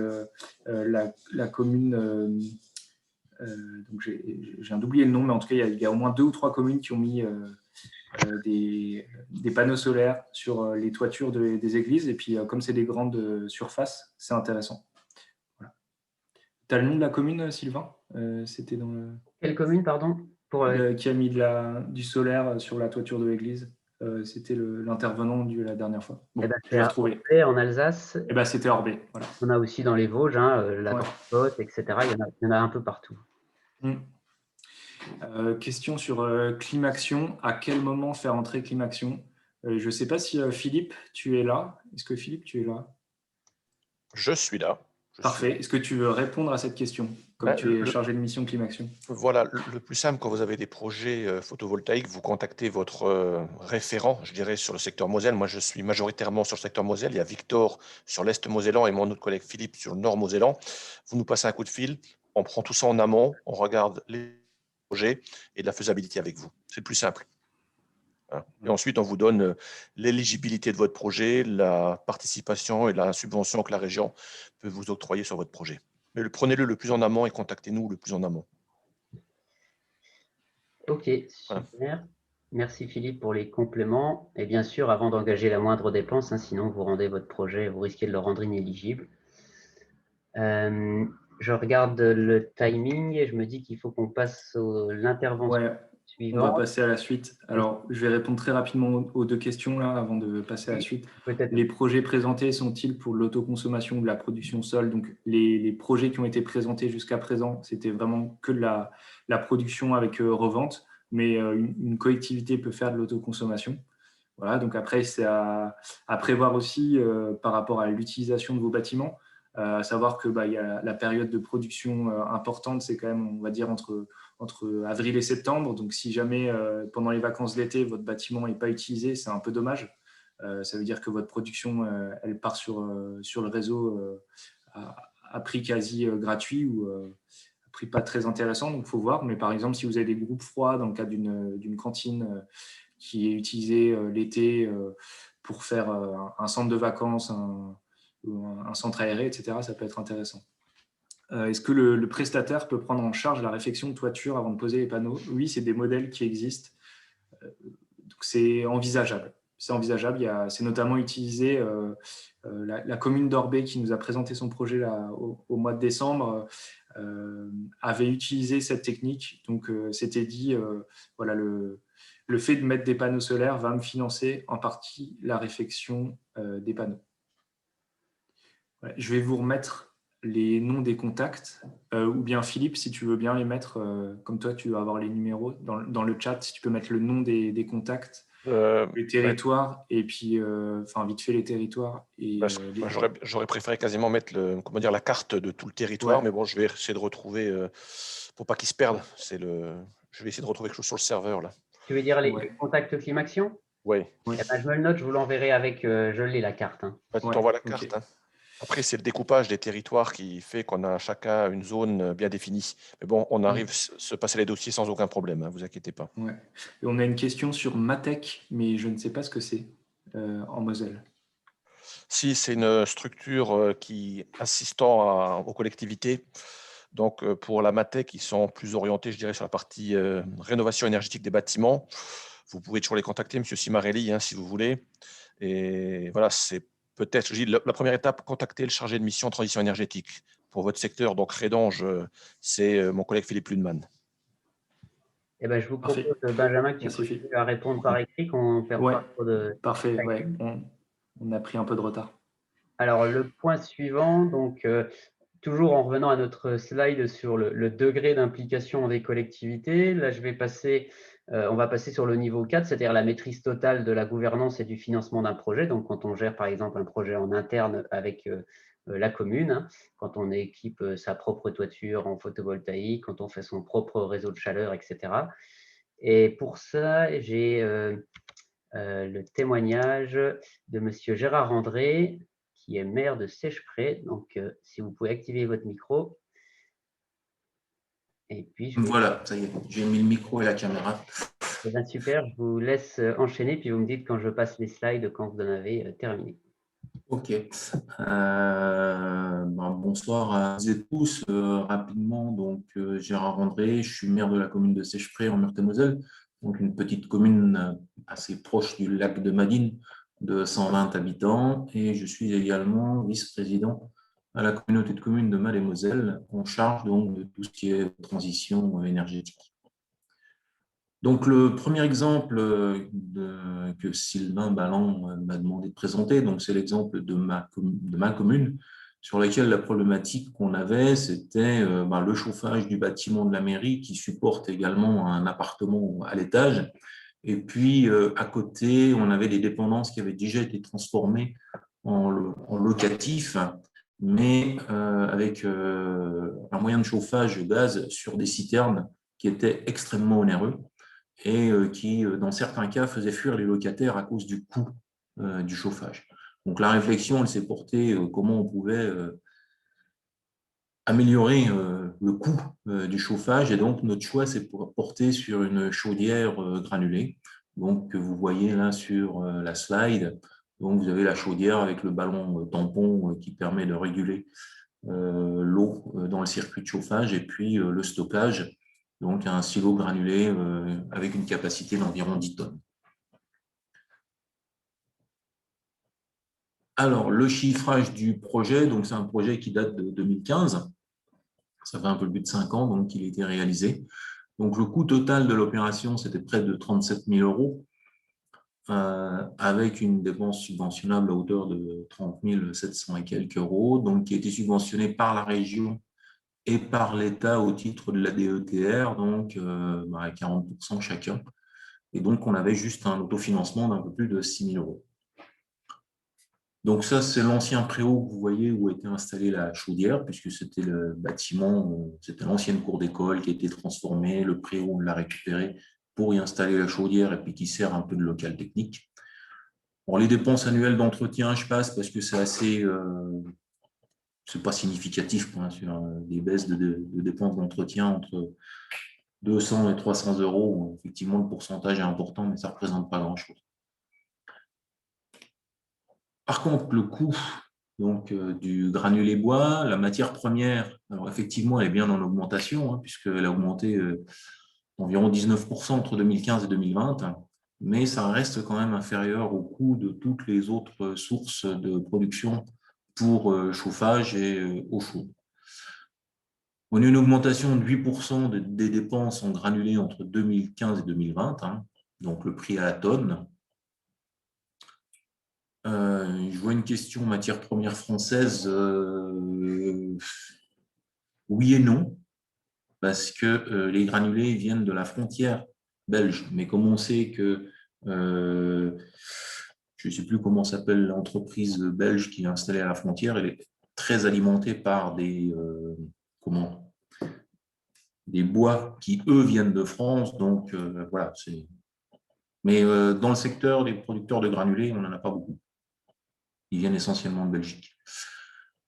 la commune. Donc, j'ai oublié le nom, mais en tout cas, il y a au moins 2 ou 3 communes qui ont mis des panneaux solaires sur les toitures des églises. Et puis, comme c'est des grandes surfaces, c'est intéressant. Voilà. Tu as le nom de la commune, Sylvain? C'était dans le... Quelle commune, pardon? Qui a mis du solaire sur la toiture de l'église. C'était l'intervenant de la dernière fois. Bon, je vais retrouver. En Alsace. C'était Orbay. Voilà. On a aussi dans les Vosges, la Grande-Côte, etc. Il y en a un peu partout. Question sur Climaction. À quel moment faire entrer Climaction? Je ne sais pas si Philippe, tu es là. Est-ce que Philippe, tu es là? Je suis là. Parfait. Est-ce que tu veux répondre à cette question, comme tu es chargé de mission Climaction? Voilà, le plus simple, quand vous avez des projets photovoltaïques, vous contactez votre référent, je dirais, sur le secteur Moselle. Moi, je suis majoritairement sur le secteur Moselle. Il y a Victor sur l'Est mosellan et mon autre collègue Philippe sur le Nord mosellan. Vous nous passez un coup de fil, on prend tout ça en amont, on regarde les projets et de la faisabilité avec vous. C'est le plus simple. Et ensuite, on vous donne l'éligibilité de votre projet, la participation et la subvention que la région peut vous octroyer sur votre projet. Mais prenez-le le plus en amont et contactez-nous le plus en amont. Ok, super. Merci Philippe pour les compléments. Et bien sûr, avant d'engager la moindre dépense, sinon vous rendez votre projet, vous risquez de le rendre inéligible. Je regarde le timing et je me dis qu'il faut qu'on passe à l'intervention suivante. On va passer à la suite. Alors, je vais répondre très rapidement aux 2 questions là, avant de passer à la suite. Les projets présentés sont-ils pour l'autoconsommation ou de la production sol? Donc, les projets qui ont été présentés jusqu'à présent, c'était vraiment que de la production avec revente, mais une collectivité peut faire de l'autoconsommation. Voilà, donc après, c'est à prévoir aussi par rapport à l'utilisation de vos bâtiments. À savoir que il y a la période de production importante, c'est quand même, on va dire, entre avril et septembre. Donc, si jamais pendant les vacances d'été, votre bâtiment n'est pas utilisé, c'est un peu dommage. Ça veut dire que votre production, elle part sur le réseau à prix quasi gratuit ou à prix pas très intéressant. Donc, il faut voir. Mais par exemple, si vous avez des groupes froids dans le cadre d'une cantine qui est utilisée l'été pour faire un centre de vacances, un centre aéré, etc., ça peut être intéressant. Est-ce que le prestataire peut prendre en charge la réfection de toiture avant de poser les panneaux? Oui, c'est des modèles qui existent. Donc c'est envisageable. C'est envisageable. C'est notamment utilisé. La commune d'Orbay qui nous a présenté son projet là, au mois de décembre avait utilisé cette technique. Donc c'était dit, voilà, le fait de mettre des panneaux solaires va me financer en partie la réfection des panneaux. Ouais, je vais vous remettre les noms des contacts, ou bien Philippe, si tu veux bien les mettre, comme toi tu vas avoir les numéros dans le chat, si tu peux mettre le nom des contacts, les territoires, et puis vite fait les territoires. J'aurais préféré quasiment mettre la carte de tout le territoire, mais bon, je vais essayer de retrouver, pour pas qu'ils se perdent, je vais essayer de retrouver quelque chose sur le serveur là. Tu veux dire les contacts Climaction? Oui. Je me le note, je vous l'enverrai avec, je l'ai la carte. Tu t'envoies la carte. Après, c'est le découpage des territoires qui fait qu'on a chacun une zone bien définie. Mais bon, on arrive à se passer les dossiers sans aucun problème, ne vous inquiétez pas. Ouais. Et on a une question sur Matec, mais je ne sais pas ce que c'est en Moselle. Si, c'est une structure qui assistant aux collectivités. Donc, pour la Matec, ils sont plus orientés, je dirais, sur la partie rénovation énergétique des bâtiments. Vous pouvez toujours les contacter, M. Simarelli, si vous voulez. Et voilà, c'est peut-être, la première étape, contacter le chargé de mission transition énergétique. Pour votre secteur, donc Rédange, c'est mon collègue Philippe Lundman. Je vous propose, Benjamin, que tu continues à répondre par écrit, qu'on ne perd pas trop de... Parfait, on a pris un peu de retard. Alors, le point suivant, donc, toujours en revenant à notre slide sur le degré d'implication des collectivités, là, on va passer sur le niveau 4, c'est-à-dire la maîtrise totale de la gouvernance et du financement d'un projet. Donc, quand on gère, par exemple, un projet en interne avec la commune, quand on équipe sa propre toiture en photovoltaïque, quand on fait son propre réseau de chaleur, etc. Et pour ça, j'ai le témoignage de M. Gérard André, qui est maire de Seicheprey. Donc, si vous pouvez activer votre micro. Et puis, voilà, ça y est, j'ai mis le micro et la caméra. Super, je vous laisse enchaîner, puis vous me dites quand je passe les slides, quand vous en avez terminé. Ok. Bonsoir à vous et tous. Rapidement, donc Gérard André, je suis maire de la commune de Seicheprey en Meurthe-et-Moselle, donc une petite commune assez proche du lac de Madine de 120 habitants, et je suis également vice-président à la communauté de communes de Mal-et-Moselle, en charge donc de tout ce qui est transition énergétique. Donc, le premier exemple que Sylvain Balland m'a demandé de présenter, c'est l'exemple de ma commune, sur laquelle la problématique qu'on avait, c'était le chauffage du bâtiment de la mairie qui supporte également un appartement à l'étage. Et puis, à côté, on avait des dépendances qui avaient déjà été transformées en locatif, mais avec un moyen de chauffage gaz sur des citernes qui étaient extrêmement onéreux et qui, dans certains cas, faisait fuir les locataires à cause du coût du chauffage. Donc, la réflexion, elle s'est portée comment on pouvait améliorer le coût du chauffage, et donc notre choix s'est porté sur une chaudière granulée. donc, que vous voyez là sur la slide. Donc, vous avez la chaudière avec le ballon tampon qui permet de réguler l'eau dans le circuit de chauffage, et puis le stockage, donc un silo granulé avec une capacité d'environ 10 tonnes. Alors, le chiffrage du projet, donc c'est un projet qui date de 2015. Ça fait un peu plus de 5 ans donc, qu'il a été réalisé. Donc, le coût total de l'opération, c'était près de 37 000 €, avec une dépense subventionnable à hauteur de 30 700 et quelques euros, donc qui a été subventionnée par la région et par l'État au titre de la DETR, donc à 40% chacun. Et donc, on avait juste un autofinancement d'un peu plus de 6 000 €. Donc ça, c'est l'ancien préau que vous voyez où a été installée la chaudière, puisque c'était le bâtiment, c'était l'ancienne cour d'école qui a été transformée, le préau, on l'a récupéré pour y installer la chaudière et puis qui sert un peu de local technique. Bon, les dépenses annuelles d'entretien, je passe parce que c'est assez, c'est pas significatif sur des baisses de dépenses d'entretien entre 200 et 300 €. Effectivement, le pourcentage est important, mais ça ne représente pas grand-chose. Par contre, le coût donc, du granulé bois, la matière première, alors effectivement, elle est bien en augmentation, puisqu'elle a augmenté environ 19% entre 2015 et 2020, mais ça reste quand même inférieur au coût de toutes les autres sources de production pour chauffage et eau chaude. On a une augmentation de 8% des dépenses en granulé entre 2015 et 2020, donc le prix à la tonne. Je vois une question matière première française. Oui et non, parce que les granulés viennent de la frontière belge. Mais comme on sait que, je ne sais plus comment s'appelle l'entreprise belge qui est installée à la frontière, elle est très alimentée par des bois qui, eux, viennent de France. Donc, voilà. Mais dans le secteur des producteurs de granulés, on n'en a pas beaucoup. Ils viennent essentiellement de Belgique.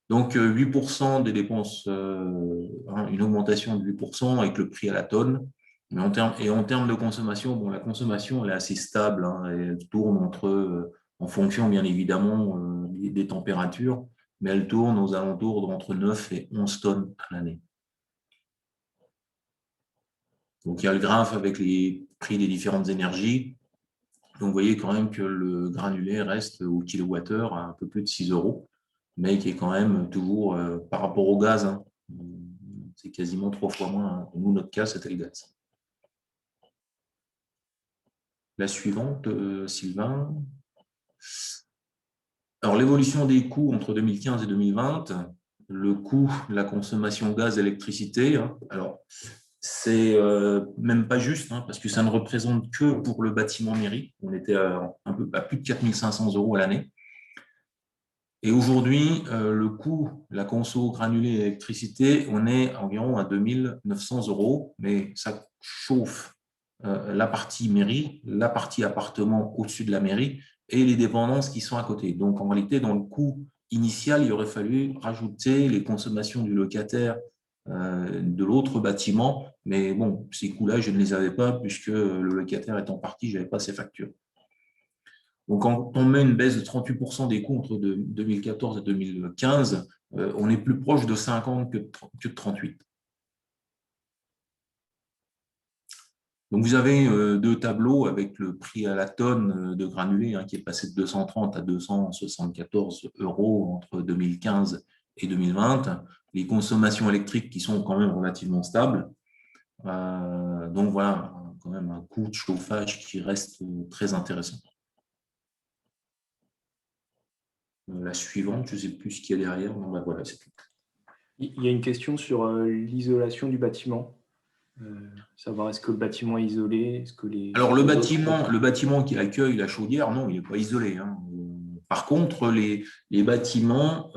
Donc, 8% des dépenses, une augmentation de 8% avec le prix à la tonne. Mais en termes de consommation, bon, la consommation elle est assez stable. Elle tourne en fonction, bien évidemment, des températures, mais elle tourne aux alentours d'entre 9 et 11 tonnes à l'année. Donc, il y a le graphe avec les prix des différentes énergies. Donc, vous voyez quand même que le granulé reste au kilowattheure à un peu plus de 6 €, mais qui est quand même toujours, par rapport au gaz, c'est quasiment 3 fois moins. Nous, notre cas, c'était le gaz. La suivante, Sylvain. Alors, l'évolution des coûts entre 2015 et 2020, le coût de la consommation gaz-électricité, alors, c'est même pas juste, parce que ça ne représente que pour le bâtiment mairie. On était à plus de 4 500 € à l'année. Et aujourd'hui, le coût, la conso granulée électricité, on est environ à 2 900 €, mais ça chauffe la partie mairie, la partie appartement au-dessus de la mairie et les dépendances qui sont à côté. Donc, en réalité, dans le coût initial, il aurait fallu rajouter les consommations du locataire de l'autre bâtiment. Mais bon, ces coûts-là, je ne les avais pas puisque le locataire étant parti, je n'avais pas ses factures. Donc, quand on met une baisse de 38% des coûts entre 2014 et 2015, on est plus proche de 50 que de 38. Donc, vous avez deux tableaux avec le prix à la tonne de granulé qui est passé de 230 à 274 € entre 2015 et 2020. Les consommations électriques qui sont quand même relativement stables. Donc, voilà, quand même un coût de chauffage qui reste très intéressant. La suivante, je ne sais plus ce qu'il y a derrière. Non, ben voilà, c'est tout. Il y a une question sur l'isolation du bâtiment. Savoir est-ce que le bâtiment est isolé, Alors le bâtiment qui accueille la chaudière, non, il n'est pas isolé. Par contre, les bâtiments,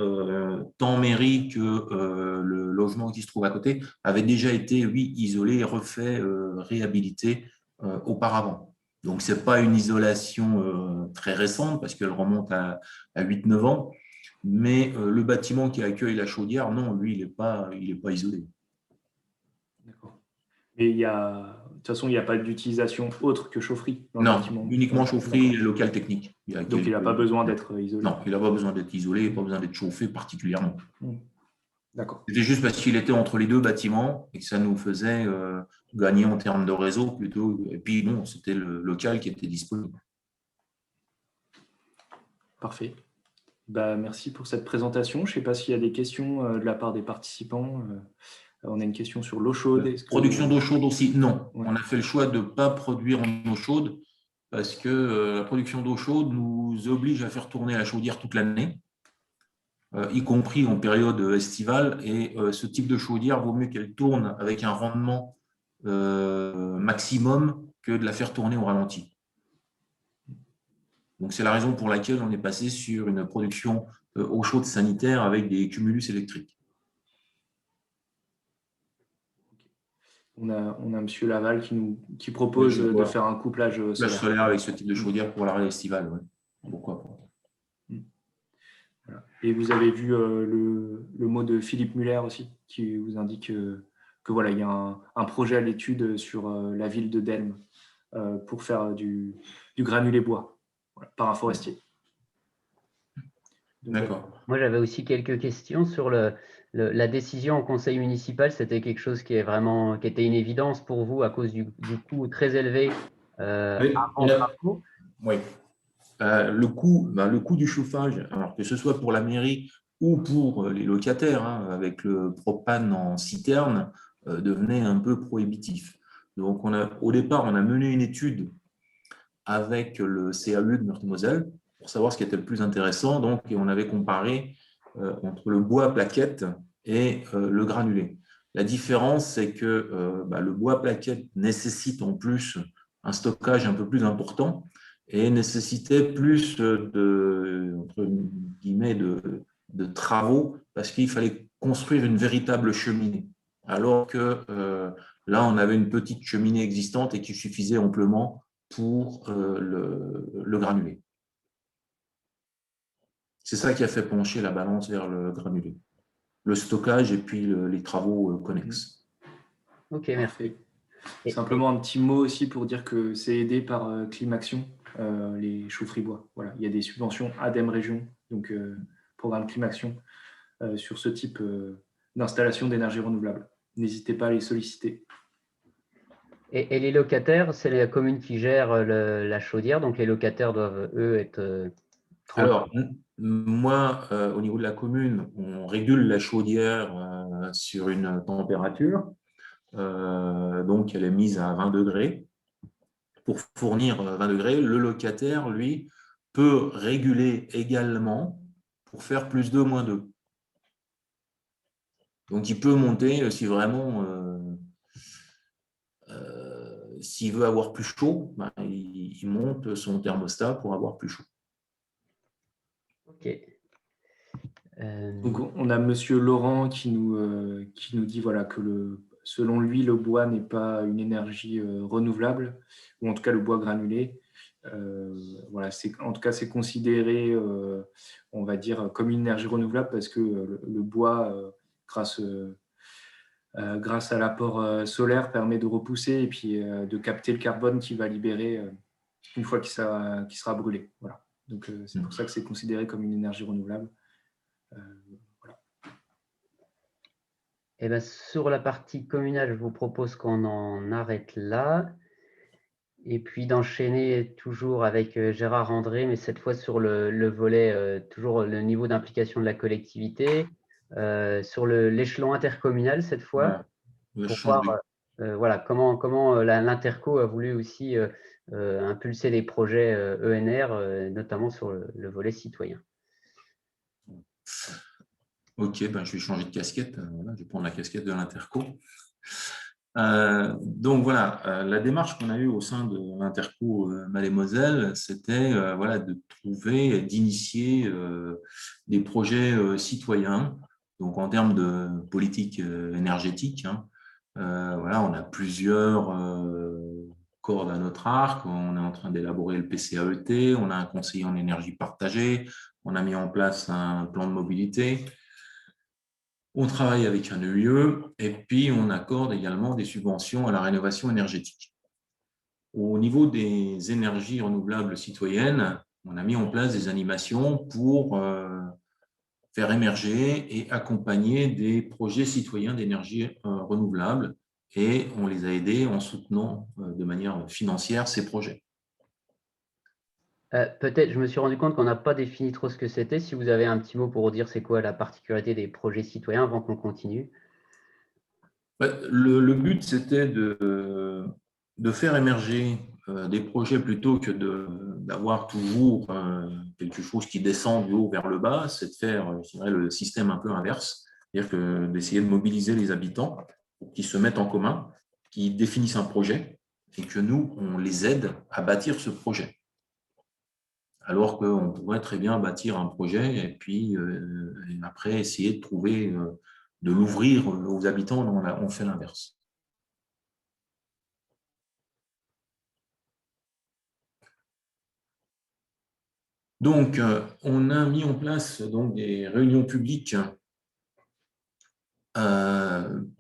tant mairie que le logement qui se trouve à côté, avaient déjà été, oui, isolés, refaits, réhabilités auparavant. Donc, ce n'est pas une isolation très récente parce qu'elle remonte à 8-9 ans. Mais le bâtiment qui accueille la chaudière, non, lui, il n'est pas isolé. D'accord. Et il y a toute façon, il n'y a pas d'utilisation autre que chaufferie dans le Non, bâtiment. uniquement chaufferie et local technique. Donc, il n'a pas besoin d'être isolé. Non, il n'a pas besoin d'être isolé, il n'a pas besoin d'être chauffé particulièrement. D'accord. C'était juste parce qu'il était entre les deux bâtiments et que ça nous faisait gagner en termes de réseau plutôt. Et puis, bon, c'était le local qui était disponible. Parfait. Merci pour cette présentation. Je ne sais pas s'il y a des questions de la part des participants. On a une question sur l'eau chaude. Production d'eau chaude aussi, non. Ouais. On a fait le choix de ne pas produire en eau chaude parce que la production d'eau chaude nous oblige à faire tourner la chaudière toute l'année, y compris en période estivale. Et ce type de chaudière, vaut mieux qu'elle tourne avec un rendement maximum que de la faire tourner au ralenti. Donc, c'est la raison pour laquelle on est passé sur une production eau chaude sanitaire avec des cumulus électriques. On a M. Laval qui propose de faire un couplage solaire avec ce type de chaudière pour l'arrêt estivale. Ouais. Pourquoi pas. Voilà. Et vous avez vu le mot de Philippe Muller aussi, qui vous indique que voilà, il y a un projet à l'étude sur la ville de Delme pour faire du granulé bois par un forestier. D'accord. Moi, j'avais aussi quelques questions sur la décision au conseil municipal. C'était quelque chose qui était une évidence pour vous à cause du coût très élevé avant travaux. Oui. Le coût du chauffage, alors que ce soit pour la mairie ou pour les locataires, avec le propane en citerne, devenait un peu prohibitif. Donc, au départ, on a mené une étude avec le CAU de Meurthe-et-Moselle pour savoir ce qui était le plus intéressant. Donc, et on avait comparé entre le bois plaquette et le granulé. La différence, c'est que le bois plaquette nécessite en plus un stockage un peu plus important et nécessitait plus entre guillemets, de travaux parce qu'il fallait construire une véritable cheminée. Alors que là, on avait une petite cheminée existante et qui suffisait amplement pour le granulé. C'est ça qui a fait pencher la balance vers le granulé. Le stockage et puis les travaux connexes. Ok, merci. Simplement un petit mot aussi pour dire que c'est aidé par Climaction, les chaufferies bois. Voilà, il y a des subventions ADEME Région, donc programme Climaction, sur ce type d'installation d'énergie renouvelable. N'hésitez pas à les solliciter. Et les locataires, c'est la commune qui gère la chaudière, donc les locataires doivent, eux, être… Alors, moi, au niveau de la commune, on régule la chaudière sur une température. Donc, elle est mise à 20 degrés. Pour fournir 20 degrés, le locataire, lui, peut réguler également pour faire plus 2, moins 2. Donc, il peut monter si vraiment… s'il veut avoir plus chaud, il monte son thermostat pour avoir plus chaud. Ok. Donc, on a Monsieur Laurent qui nous dit voilà, que selon lui, le bois n'est pas une énergie renouvelable, ou en tout cas le bois granulé. Voilà, en tout cas, c'est considéré, on va dire, comme une énergie renouvelable parce que le bois, grâce à l'apport solaire, permet de repousser et puis de capter le carbone qu'il va libérer une fois qu'il sera brûlé. Voilà. Donc, c'est pour ça que c'est considéré comme une énergie renouvelable. Voilà. Et bien, sur la partie communale, je vous propose qu'on en arrête là. Et puis d'enchaîner toujours avec Gérard André, mais cette fois sur le volet, toujours le niveau d'implication de la collectivité, sur l'échelon intercommunal cette fois, pour voir voilà, comment l'Interco a voulu aussi impulser des projets ENR, notamment sur le volet citoyen. Ok, je vais changer de casquette. Voilà, je vais prendre la casquette de l'Interco. Donc voilà, la démarche qu'on a eue au sein de l'Interco Mademoiselle, c'était voilà, de trouver, d'initier des projets citoyens. Donc en termes de politique énergétique, voilà, on a plusieurs cordes à notre arc. On est en train d'élaborer le PCAET, on a un conseiller en énergie partagée, on a mis en place un plan de mobilité. On travaille avec un EIE et puis on accorde également des subventions à la rénovation énergétique. Au niveau des énergies renouvelables citoyennes, on a mis en place des animations pour faire émerger et accompagner des projets citoyens d'énergie renouvelable, et on les a aidés en soutenant de manière financière ces projets. Peut-être, je me suis rendu compte qu'on n'a pas défini trop ce que c'était. Si vous avez un petit mot pour dire c'est quoi la particularité des projets citoyens avant qu'on continue. Le but, c'était de faire émerger des projets plutôt que d'avoir toujours quelque chose qui descend du haut vers le bas. C'est de faire, je dirais, le système un peu inverse, c'est-à-dire d'essayer de mobiliser les habitants pour qu'ils se mettent en commun, qu'ils définissent un projet et que nous, on les aide à bâtir ce projet. Alors qu'on pourrait très bien bâtir un projet et puis après essayer de trouver, de l'ouvrir aux habitants, on fait l'inverse. Donc, on a mis en place donc, des réunions publiques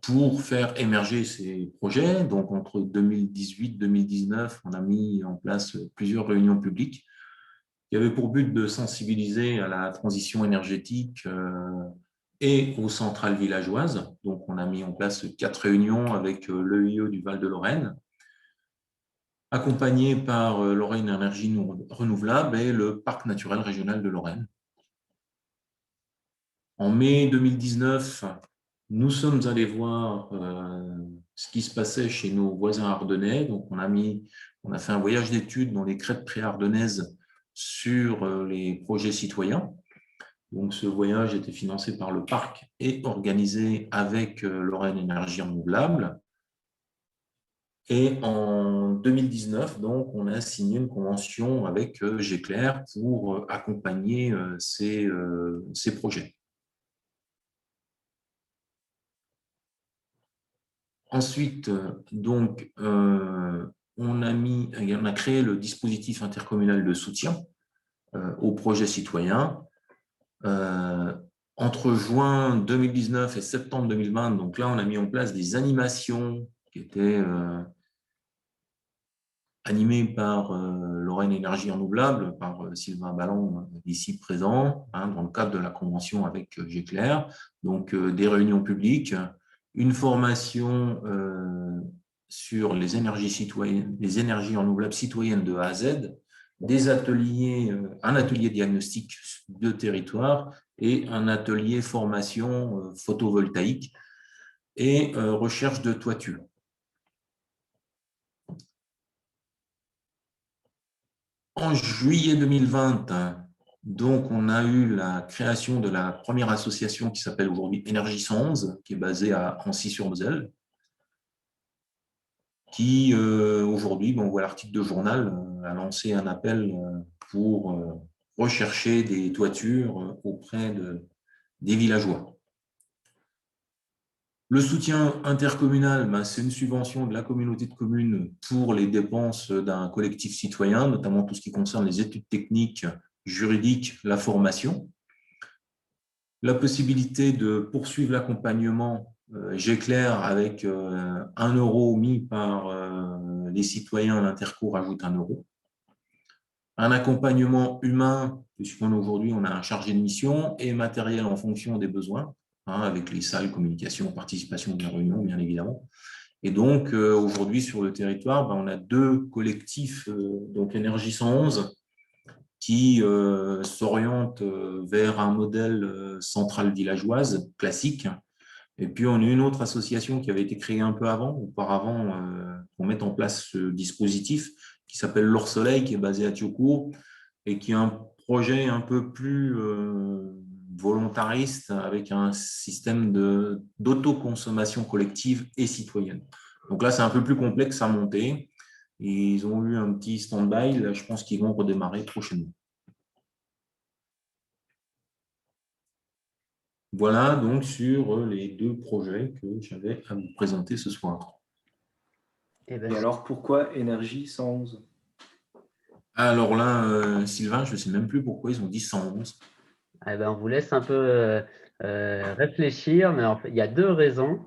pour faire émerger ces projets. Donc, entre 2018 et 2019, on a mis en place plusieurs réunions publiques qui avaient pour but de sensibiliser à la transition énergétique et aux centrales villageoises. Donc, on a mis en place 4 réunions avec l'EIE du Val-de-Lorraine, accompagné par Lorraine Énergie Renouvelable et le Parc naturel régional de Lorraine. En mai 2019, nous sommes allés voir ce qui se passait chez nos voisins ardennais. Donc, on a fait un voyage d'études dans les crêtes pré-ardennaises sur les projets citoyens. Donc, ce voyage était financé par le parc et organisé avec Lorraine Énergie Renouvelable. Et en 2019, donc, on a signé une convention avec Géclair pour accompagner ces projets. Ensuite, donc, on a créé le dispositif intercommunal de soutien aux projets citoyens. Entre juin 2019 et septembre 2020, donc là, on a mis en place des animations qui étaient animées par Lorraine Énergie Renouvelable, par Sylvain Ballon, ici présent, dans le cadre de la convention avec Géclair. Donc, des réunions publiques, une formation sur les énergies renouvelables citoyennes de A à Z, des ateliers, un atelier diagnostic de territoire et un atelier formation photovoltaïque et recherche de toiture. En juillet 2020, donc, on a eu la création de la première association qui s'appelle aujourd'hui Énergie 111, qui est basée à Ancy-sur-Moselle, qui aujourd'hui, on voit l'article de journal, a lancé un appel pour rechercher des toitures auprès des villageois. Le soutien intercommunal, c'est une subvention de la communauté de communes pour les dépenses d'un collectif citoyen, notamment tout ce qui concerne les études techniques, juridiques, la formation. La possibilité de poursuivre l'accompagnement Géclair avec 1 € mis par les citoyens, l'Interco rajoute 1 €. Un accompagnement humain, puisqu'aujourd'hui on a un chargé de mission, et matériel en fonction des besoins, avec les salles, communication, participation de la réunion, bien évidemment. Et donc, aujourd'hui, sur le territoire, on a 2 collectifs, donc Énergie 111, qui s'orientent vers un modèle centrale villageoise classique. Et puis, on a une autre association qui avait été créée un peu auparavant, pour mettre en place ce dispositif, qui s'appelle L'Or Soleil, qui est basé à Thiaucourt, et qui a un projet un peu plus volontariste avec un système d'autoconsommation collective et citoyenne. Donc là, c'est un peu plus complexe à monter. Ils ont eu un petit stand-by. Là, je pense qu'ils vont redémarrer prochainement. Voilà donc sur les 2 projets que j'avais à vous présenter ce soir. Et alors, pourquoi Énergie 111 ? Alors là, Sylvain, je ne sais même plus pourquoi ils ont dit 111. On vous laisse un peu réfléchir, mais en fait, il y a 2 raisons.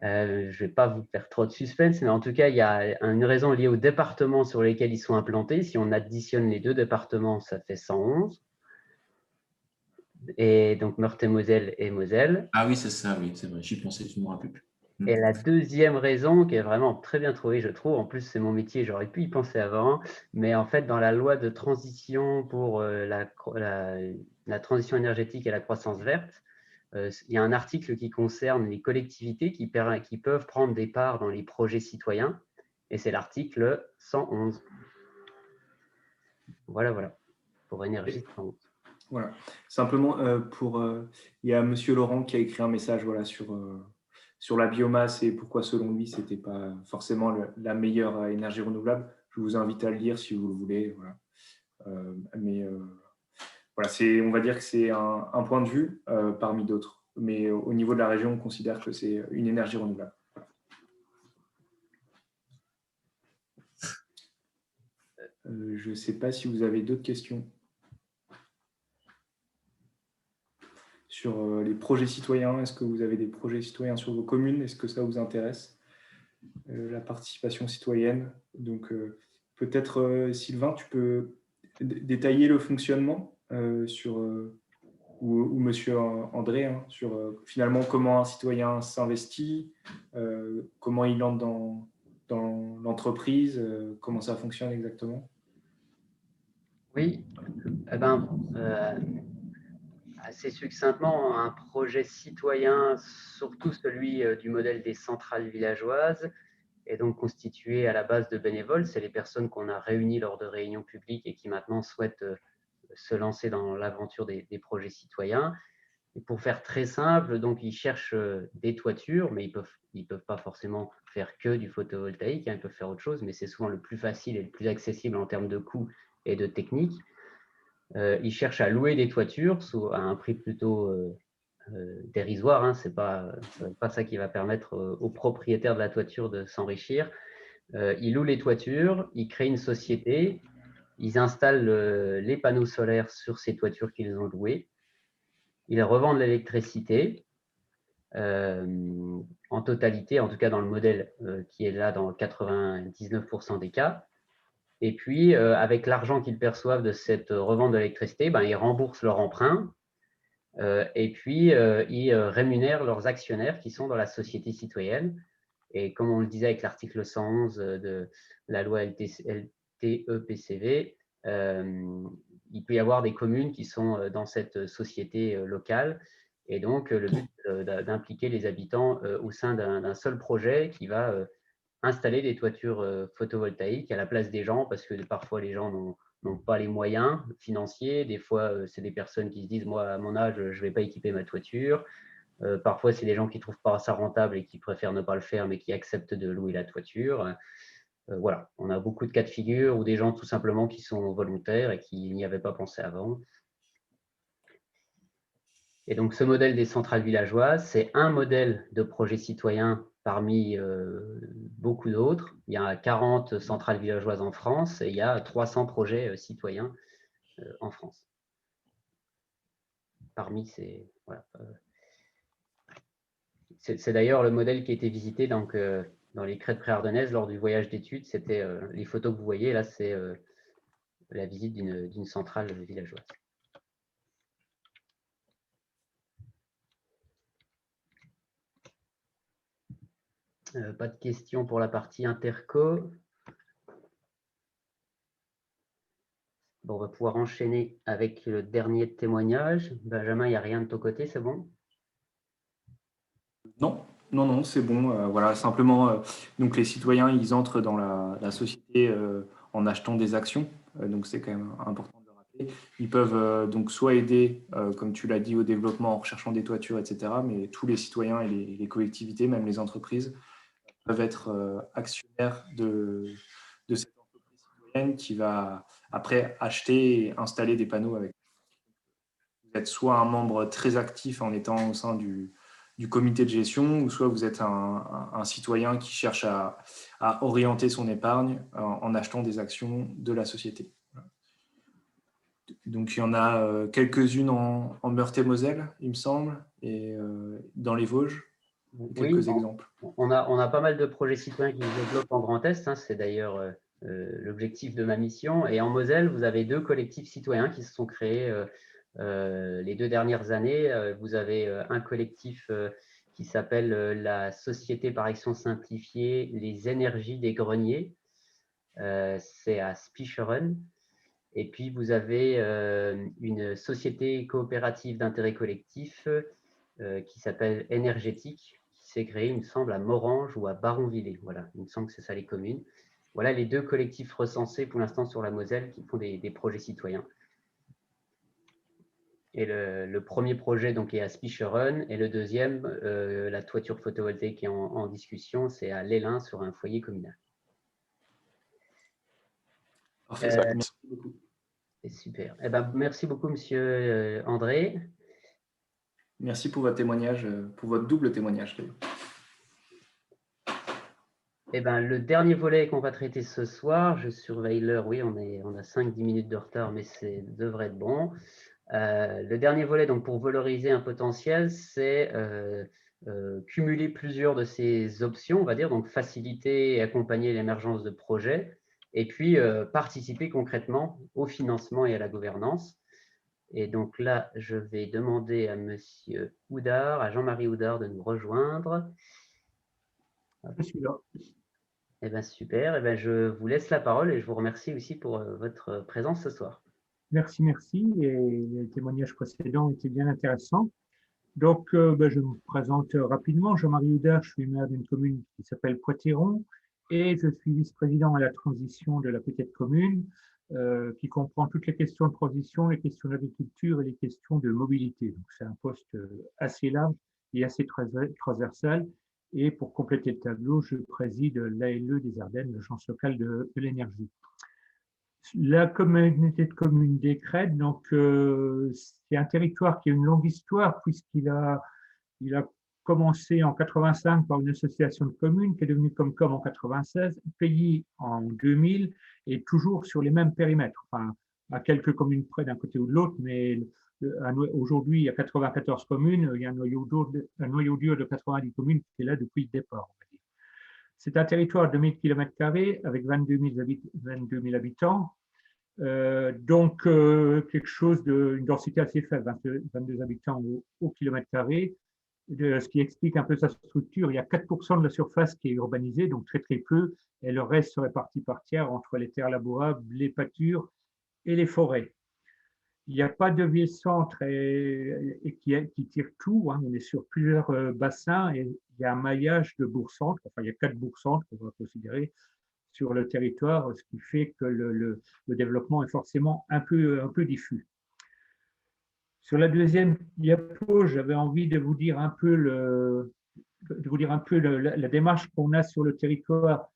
Je ne vais pas vous faire trop de suspense, mais en tout cas, il y a une raison liée aux départements sur lesquels ils sont implantés. Si on additionne les deux départements, ça fait 111. Et donc Meurthe-et-Moselle et Moselle. Ah oui, c'est ça, oui, c'est vrai, j'y pensais, je ne me rappelle plus. Et la deuxième raison, qui est vraiment très bien trouvée, je trouve, en plus c'est mon métier, j'aurais pu y penser avant, mais en fait dans la loi de transition pour la transition énergétique et la croissance verte, il y a un article qui concerne les collectivités qui peuvent prendre des parts dans les projets citoyens, et c'est l'article 111. Voilà, pour Énergie 111. Voilà. Simplement, il y a Monsieur Laurent qui a écrit un message sur la biomasse et pourquoi, selon lui, ce n'était pas forcément la meilleure énergie renouvelable. Je vous invite à le lire si vous le voulez. Voilà. Voilà, on va dire que c'est un point de vue parmi d'autres. Mais au niveau de la région, on considère que c'est une énergie renouvelable. Je ne sais pas si vous avez d'autres questions sur les projets citoyens. Est-ce que vous avez des projets citoyens sur vos communes? Est-ce que ça vous intéresse? La participation citoyenne. Donc, peut-être, Sylvain, tu peux détailler le fonctionnement ou Monsieur André, hein, sur finalement comment un citoyen s'investit, comment il entre dans l'entreprise, comment ça fonctionne exactement. Oui, assez succinctement, un projet citoyen, surtout celui du modèle des centrales villageoises, est donc constitué à la base de bénévoles. C'est les personnes qu'on a réunies lors de réunions publiques et qui maintenant souhaitent se lancer dans l'aventure des projets citoyens. Et pour faire très simple, donc ils cherchent des toitures, mais ils peuvent pas forcément faire que du photovoltaïque, hein, ils peuvent faire autre chose, mais c'est souvent le plus facile et le plus accessible en termes de coûts et de technique. Ils cherchent à louer des toitures à un prix plutôt dérisoire, hein, c'est pas ça qui va permettre aux propriétaires de la toiture de s'enrichir. Ils louent les toitures, ils créent une société, ils installent les panneaux solaires sur ces toitures qu'ils ont louées, ils revendent l'électricité en totalité, en tout cas dans le modèle qui est là dans 99% des cas. Et puis, avec l'argent qu'ils perçoivent de cette revente de l'électricité, ils remboursent leur emprunt et puis ils rémunèrent leurs actionnaires qui sont dans la société citoyenne. Et comme on le disait avec l'article 111 de la loi LTE-PCV, il peut y avoir des communes qui sont dans cette société locale. Et donc, le but d'impliquer les habitants au sein d'un seul projet qui va installer des toitures photovoltaïques à la place des gens, parce que parfois les gens n'ont pas les moyens financiers. Des fois, c'est des personnes qui se disent, moi, à mon âge, je ne vais pas équiper ma toiture. Parfois, c'est des gens qui ne trouvent pas ça rentable et qui préfèrent ne pas le faire, mais qui acceptent de louer la toiture. Voilà, on a beaucoup de cas de figure ou des gens tout simplement qui sont volontaires et qui n'y avaient pas pensé avant. Et donc, ce modèle des centrales villageoises, c'est un modèle de projet citoyen parmi beaucoup d'autres. Il y a 40 centrales villageoises en France et il y a 300 projets citoyens en France. Parmi ces... Voilà. C'est d'ailleurs le modèle qui a été visité donc, dans les crêtes préardennaises lors du voyage d'études. C'était les photos que vous voyez, là, c'est la visite d'une centrale villageoise. Pas de questions pour la partie interco. Bon, on va pouvoir enchaîner avec le dernier témoignage. Benjamin, il n'y a rien de ton côté, c'est bon? Non, c'est bon. Voilà, simplement, donc les citoyens, ils entrent dans la société en achetant des actions. Donc, c'est quand même important de le rappeler. Ils peuvent donc soit aider, comme tu l'as dit, au développement en recherchant des toitures, etc. Mais tous les citoyens et les collectivités, même les entreprises, peuvent être actionnaires de cette entreprise citoyenne qui va après acheter et installer des panneaux avec. Vous êtes soit un membre très actif en étant au sein du comité de gestion, ou soit vous êtes un citoyen qui cherche à orienter son épargne en achetant des actions de la société. Donc, il y en a quelques-unes en Meurthe-et-Moselle, il me semble, et dans les Vosges. quelques exemples. On a pas mal de projets citoyens qui se développent en Grand Est, hein, c'est d'ailleurs l'objectif de ma mission. Et en Moselle, vous avez 2 collectifs citoyens qui se sont créés les 2 dernières années. Vous avez un collectif qui s'appelle la Société par Action Simplifiée, les énergies des greniers. C'est à Spicheren. Et puis, vous avez une société coopérative d'intérêt collectif qui s'appelle Énergétique, qui s'est créée, il me semble, à Morange ou à Baronvillers. Voilà, il me semble que c'est ça les communes. Voilà les 2 collectifs recensés pour l'instant sur la Moselle qui font des projets citoyens. Et le premier projet donc, est à Spicheren et le deuxième, la toiture photovoltaïque est en discussion, c'est à Lélin sur un foyer communal. Parfait, merci beaucoup. C'est super. Eh ben, merci beaucoup, monsieur André. Merci pour votre témoignage, pour votre double témoignage. Eh ben, le dernier volet qu'on va traiter ce soir, je surveille l'heure, oui, on a 5-10 minutes de retard, mais ça devrait être bon. Le dernier volet, donc, pour valoriser un potentiel, c'est cumuler plusieurs de ces options, on va dire, donc faciliter et accompagner l'émergence de projets, et puis participer concrètement au financement et à la gouvernance. Et donc là, je vais demander à monsieur Houdard, à Jean-Marie Houdard de nous rejoindre. Je suis là. Eh bien, super. Eh bien, je vous laisse la parole et je vous remercie aussi pour votre présence ce soir. Merci, merci. Et les témoignages précédents étaient bien intéressants. Donc, je me présente rapidement. Jean-Marie Houdard, je suis maire d'une commune qui s'appelle Poitiron et je suis vice-président à la transition de la petite commune qui comprend toutes les questions de transition, les questions d'agriculture et les questions de mobilité. Donc, c'est un poste assez large et assez transversal. Et pour compléter le tableau, je préside l'ALE des Ardennes, l'agence locale de l'énergie. La communauté de communes des Crêtes, donc c'est un territoire qui a une longue histoire puisqu'il a commencé en 85 par une association de communes qui est devenue Comcom en 96, Pays en 2000 et toujours sur les mêmes périmètres, enfin à quelques communes près d'un côté ou de l'autre, mais aujourd'hui il y a 94 communes, il y a un noyau dur de 90 communes qui est là depuis le départ. C'est un territoire de 1000 km² avec 22 000 habitants, donc quelque chose d'une densité assez faible, 22 habitants au kilomètre carré, ce qui explique un peu sa structure. Il y a 4% de la surface qui est urbanisée, donc très très peu, et le reste se répartit par tiers entre les terres labourables, les pâtures et les forêts. Il n'y a pas de ville-centre et qui tire tout, hein. On est sur plusieurs bassins et il y a un maillage de bourgs-centres, enfin il y a 4 bourgs-centres qu'on va considérer sur le territoire, ce qui fait que le développement est forcément un peu diffus. Sur la deuxième diapo, j'avais envie de vous dire un peu la démarche qu'on a sur le territoire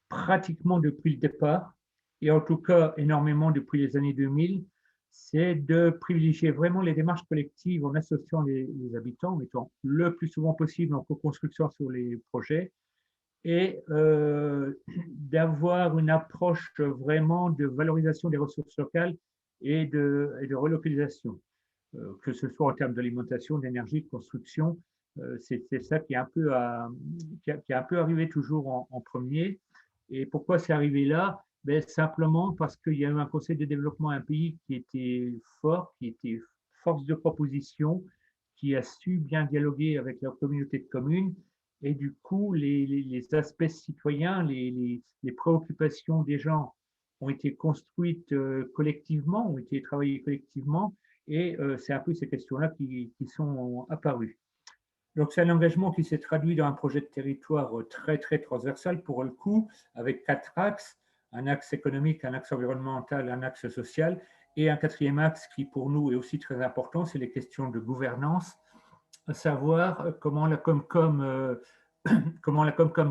pratiquement depuis le départ, et en tout cas énormément depuis les années 2000, c'est de privilégier vraiment les démarches collectives en associant les habitants, en mettant le plus souvent possible en co-construction sur les projets, et d'avoir une approche vraiment de valorisation des ressources locales et de relocalisation, que ce soit en termes d'alimentation, d'énergie, de construction. C'est ça qui est un peu arrivé toujours en premier. Et pourquoi c'est arrivé là? Ben, simplement parce qu'il y a eu un conseil de développement à un pays qui était fort, qui était force de proposition, qui a su bien dialoguer avec leur communauté de communes. Et du coup, les aspects citoyens, les préoccupations des gens ont été construites collectivement, ont été travaillées collectivement, et c'est un peu ces questions-là qui sont apparues. Donc, c'est un engagement qui s'est traduit dans un projet de territoire très, très transversal pour le coup, avec 4 axes, un axe économique, un axe environnemental, un axe social, et un 4e axe qui, pour nous, est aussi très important, c'est les questions de gouvernance, à savoir comment la Comcom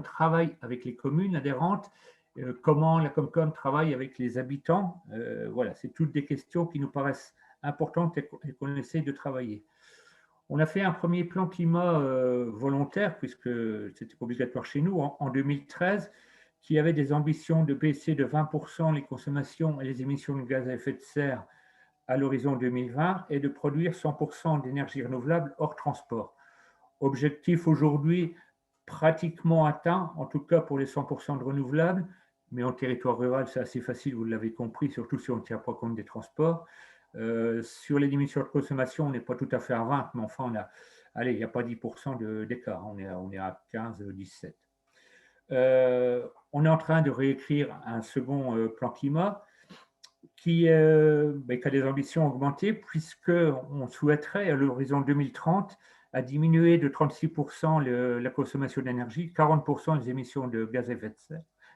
travaille avec les communes adhérentes, comment la Comcom travaille avec les habitants. Voilà, c'est toutes des questions qui nous paraissent importantes et qu'on essaie de travailler. On a fait un premier plan climat volontaire, puisque c'était obligatoire chez nous, en 2013, qui avait des ambitions de baisser de 20% les consommations et les émissions de gaz à effet de serre à l'horizon 2020 et de produire 100% d'énergie renouvelable hors transport. Objectif aujourd'hui pratiquement atteint, en tout cas pour les 100% de renouvelables, mais en territoire rural, c'est assez facile, vous l'avez compris, surtout si on ne tient pas compte des transports. Sur les diminutions de consommation, on n'est pas tout à fait à 20, mais enfin, allez, il n'y a pas 10% d'écart, on est à 15-17. On est en train de réécrire un second plan climat qui a des ambitions augmentées, puisqu'on souhaiterait, à l'horizon 2030, à diminuer de 36% la consommation d'énergie, 40% les émissions de gaz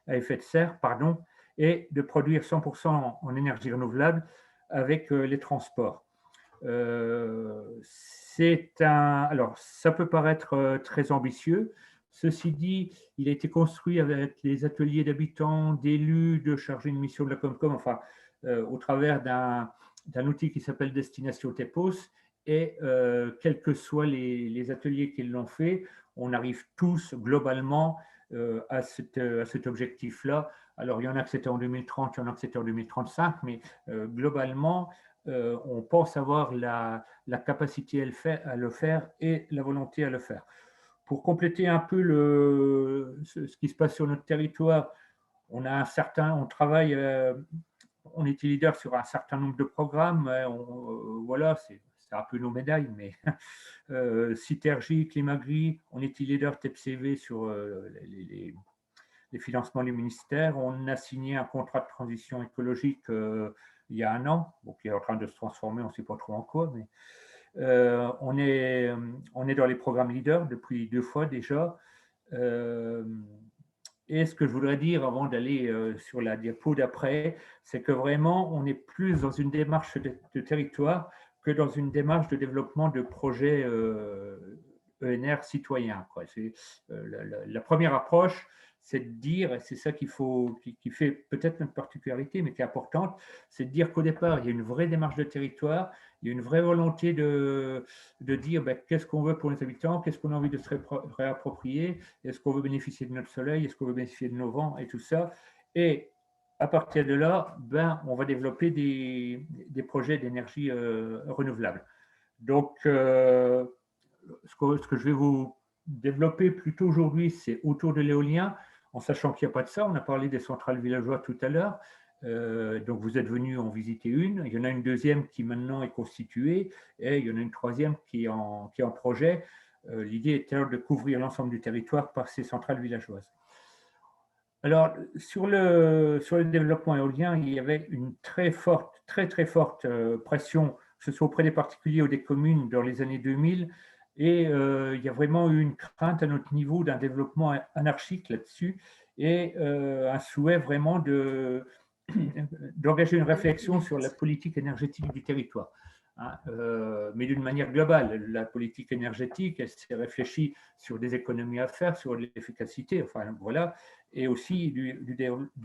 à effet de serre, et de produire 100% en énergie renouvelable avec les transports. Alors, ça peut paraître très ambitieux. Ceci dit, il a été construit avec les ateliers d'habitants, d'élus, de chargés de mission de la Comcom, enfin, au travers d'un outil qui s'appelle Destination TEPOS. Et quels que soient les ateliers qui l'ont fait, on arrive tous globalement à cet objectif-là. Alors, il y en a que c'était en 2030, il y en a que c'était en 2035, mais globalement, on pense avoir la capacité à le faire et la volonté à le faire. Pour compléter un peu ce qui se passe sur notre territoire, on travaille, on était leader sur un certain nombre de programmes. Voilà, c'est un peu nos médailles, mais Citergie, Climagri, on était leader TEPCV sur les financements du ministère. On a signé un contrat de transition écologique il y a 1 an, qui est en train de se transformer, on ne sait pas trop en quoi, mais on est dans les programmes leaders depuis 2 fois déjà. Et ce que je voudrais dire avant d'aller sur la diapo d'après, c'est que vraiment, on est plus dans une démarche de territoire que dans une démarche de développement de projets ENR citoyens. La première approche, c'est de dire, et c'est ça qui fait peut-être notre particularité, mais qui est importante, c'est de dire qu'au départ, il y a une vraie démarche de territoire, il y a une vraie volonté de dire qu'est-ce qu'on veut pour les habitants, qu'est-ce qu'on a envie de se réapproprier, est-ce qu'on veut bénéficier de notre soleil, est-ce qu'on veut bénéficier de nos vents et tout ça. Et à partir de là, on va développer des projets d'énergie renouvelable. Donc, ce que je vais vous développer plutôt aujourd'hui, c'est autour de l'éolien, en sachant qu'il n'y a pas de ça. On a parlé des centrales villageoises tout à l'heure. Donc, vous êtes venus en visiter une. Il y en a une deuxième qui maintenant est constituée et il y en a une troisième qui est en projet. L'idée est de couvrir l'ensemble du territoire par ces centrales villageoises. Alors, sur le développement éolien, il y avait une très forte pression, que ce soit auprès des particuliers ou des communes dans les années 2000. Et il y a vraiment eu une crainte à notre niveau d'un développement anarchique là-dessus et un souhait vraiment d'engager une réflexion sur la politique énergétique du territoire. Mais d'une manière globale, la politique énergétique, elle s'est réfléchie sur des économies à faire, sur l'efficacité, enfin voilà, et aussi du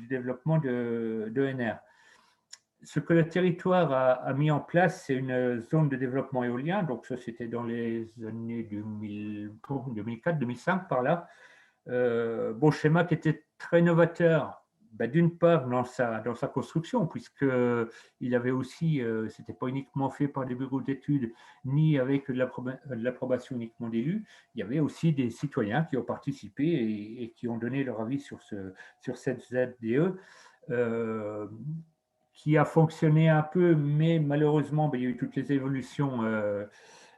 développement d'ENR. Ce que le territoire a mis en place, c'est une zone de développement éolien. Donc, ça, c'était dans les années 2004-2005, par là. Bon schéma qui était très novateur, d'une part dans sa construction, puisqu'il avait aussi, c'était pas uniquement fait par des bureaux d'études, ni avec l'approbation uniquement d'élus, il y avait aussi des citoyens qui ont participé et qui ont donné leur avis sur cette ZDE. Qui a fonctionné un peu, mais malheureusement, il y a eu toutes les évolutions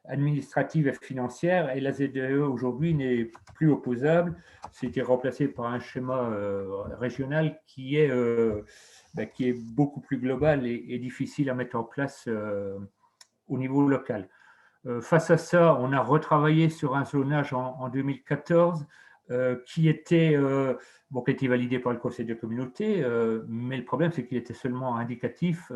administratives et financières, et la ZDE aujourd'hui n'est plus opposable. C'était remplacé par un schéma régional qui est beaucoup plus global et difficile à mettre en place au niveau local. Face à ça, on a retravaillé sur un zonage en 2014 qui était validé par le Conseil de communauté, mais le problème, c'est qu'il était seulement indicatif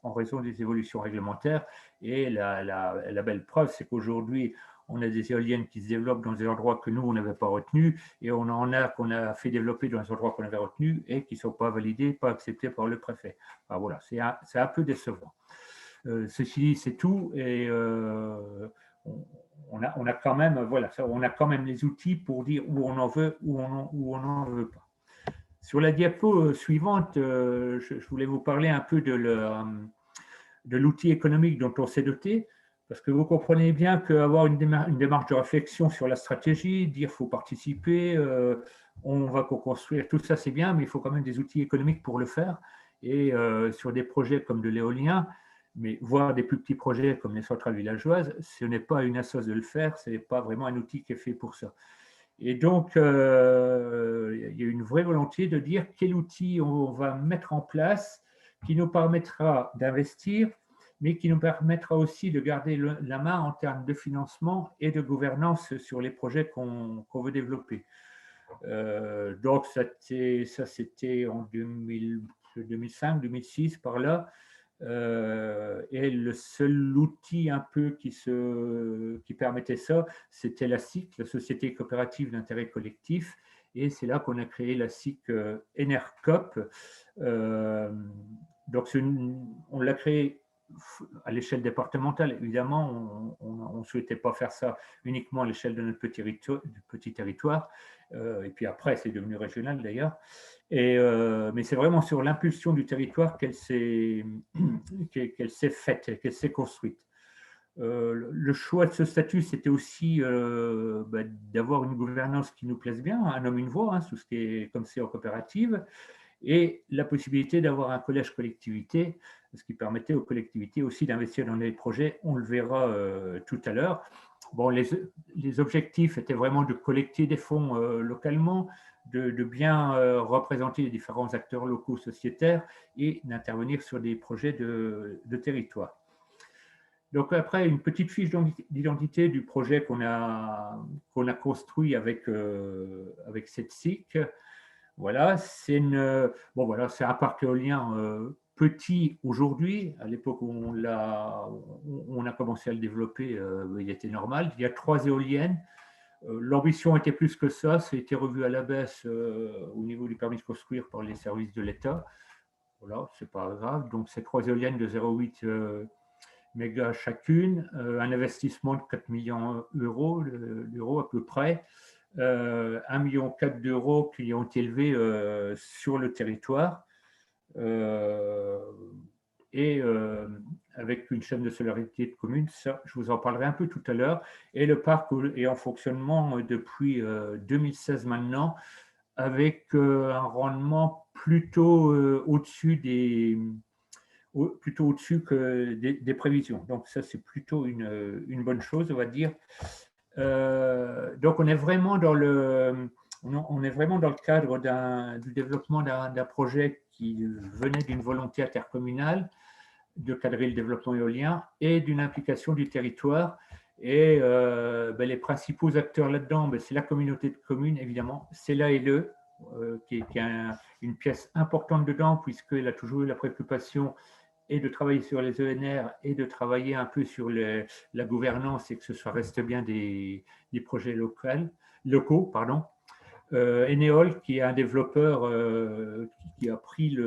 en raison des évolutions réglementaires. Et la belle preuve, c'est qu'aujourd'hui, on a des éoliennes qui se développent dans des endroits que nous, on n'avait pas retenus, et on en a qu'on a fait développer dans des endroits qu'on avait retenus et qui ne sont pas validés, pas acceptés par le préfet. Enfin, voilà, c'est un peu décevant. Ceci dit, c'est tout, et on a quand même, on a quand même les outils pour dire où on en veut, où on n'en veut pas. Sur la diapo suivante, je voulais vous parler un peu de l'outil économique dont on s'est doté, Parce que vous comprenez bien qu'avoir une démarche de réflexion sur la stratégie, dire qu'il faut participer, on va co-construire, tout ça c'est bien, mais il faut quand même des outils économiques pour le faire. Et sur des projets comme de l'éolien, mais voire des plus petits projets comme les centrales villageoises, ce n'est pas une assoce de le faire, ce n'est pas vraiment un outil qui est fait pour ça. Et donc, il y a une vraie volonté de dire quel outil on va mettre en place qui nous permettra d'investir, mais qui nous permettra aussi de garder la main en termes de financement et de gouvernance sur les projets qu'on veut développer. Donc, ça c'était en 2005, 2006, par là. Et le seul outil un peu qui permettait ça, c'était la SIC, la Société coopérative d'intérêt collectif, et c'est là qu'on a créé la SIC Enercop. Donc on l'a créé à l'échelle départementale, évidemment, on ne souhaitait pas faire ça uniquement à l'échelle de notre petit territoire, et puis après c'est devenu régional d'ailleurs. Mais c'est vraiment sur l'impulsion du territoire qu'elle s'est faite, qu'elle s'est construite. Le choix de ce statut, c'était aussi d'avoir une gouvernance qui nous plaise bien, un homme, une voix, tout ce qui est comme c'est en coopérative, et la possibilité d'avoir un collège collectivité, ce qui permettait aux collectivités aussi d'investir dans les projets, on le verra tout à l'heure. Bon, les objectifs étaient vraiment de collecter des fonds localement, de bien représenter les différents acteurs locaux sociétaires et d'intervenir sur des projets de territoire. Donc après, une petite fiche d'identité du projet qu'on a construit avec cette SIC. Voilà, c'est un parc éolien petit aujourd'hui. À l'époque où on a commencé à le développer, il était normal. Il y a 3 éoliennes. L'ambition était plus que ça, ça a été revu à la baisse au niveau du permis de construire par les services de l'État. Voilà, c'est pas grave. Donc, c'est 3 éoliennes de 0,8 mégas chacune, un investissement de 4 millions d'euros à peu près, 1,4 million d'euros qui ont été élevés sur le territoire. Avec une chaîne de solarité de communes, ça, je vous en parlerai un peu tout à l'heure. Et le parc est en fonctionnement depuis 2016 maintenant, avec un rendement plutôt au-dessus que des prévisions. Donc ça, c'est plutôt une bonne chose, on va dire. Donc on est vraiment dans le cadre du développement d'un projet qui venait d'une volonté intercommunale de cadrer le développement éolien et d'une implication du territoire. Et les principaux acteurs là-dedans, c'est la communauté de communes, évidemment, c'est l'ALE, qui a une pièce importante dedans, puisqu'elle a toujours eu la préoccupation et de travailler sur les ENR et de travailler un peu sur la gouvernance et que ce reste bien des projets locaux. Eneol, qui est un développeur qui a pris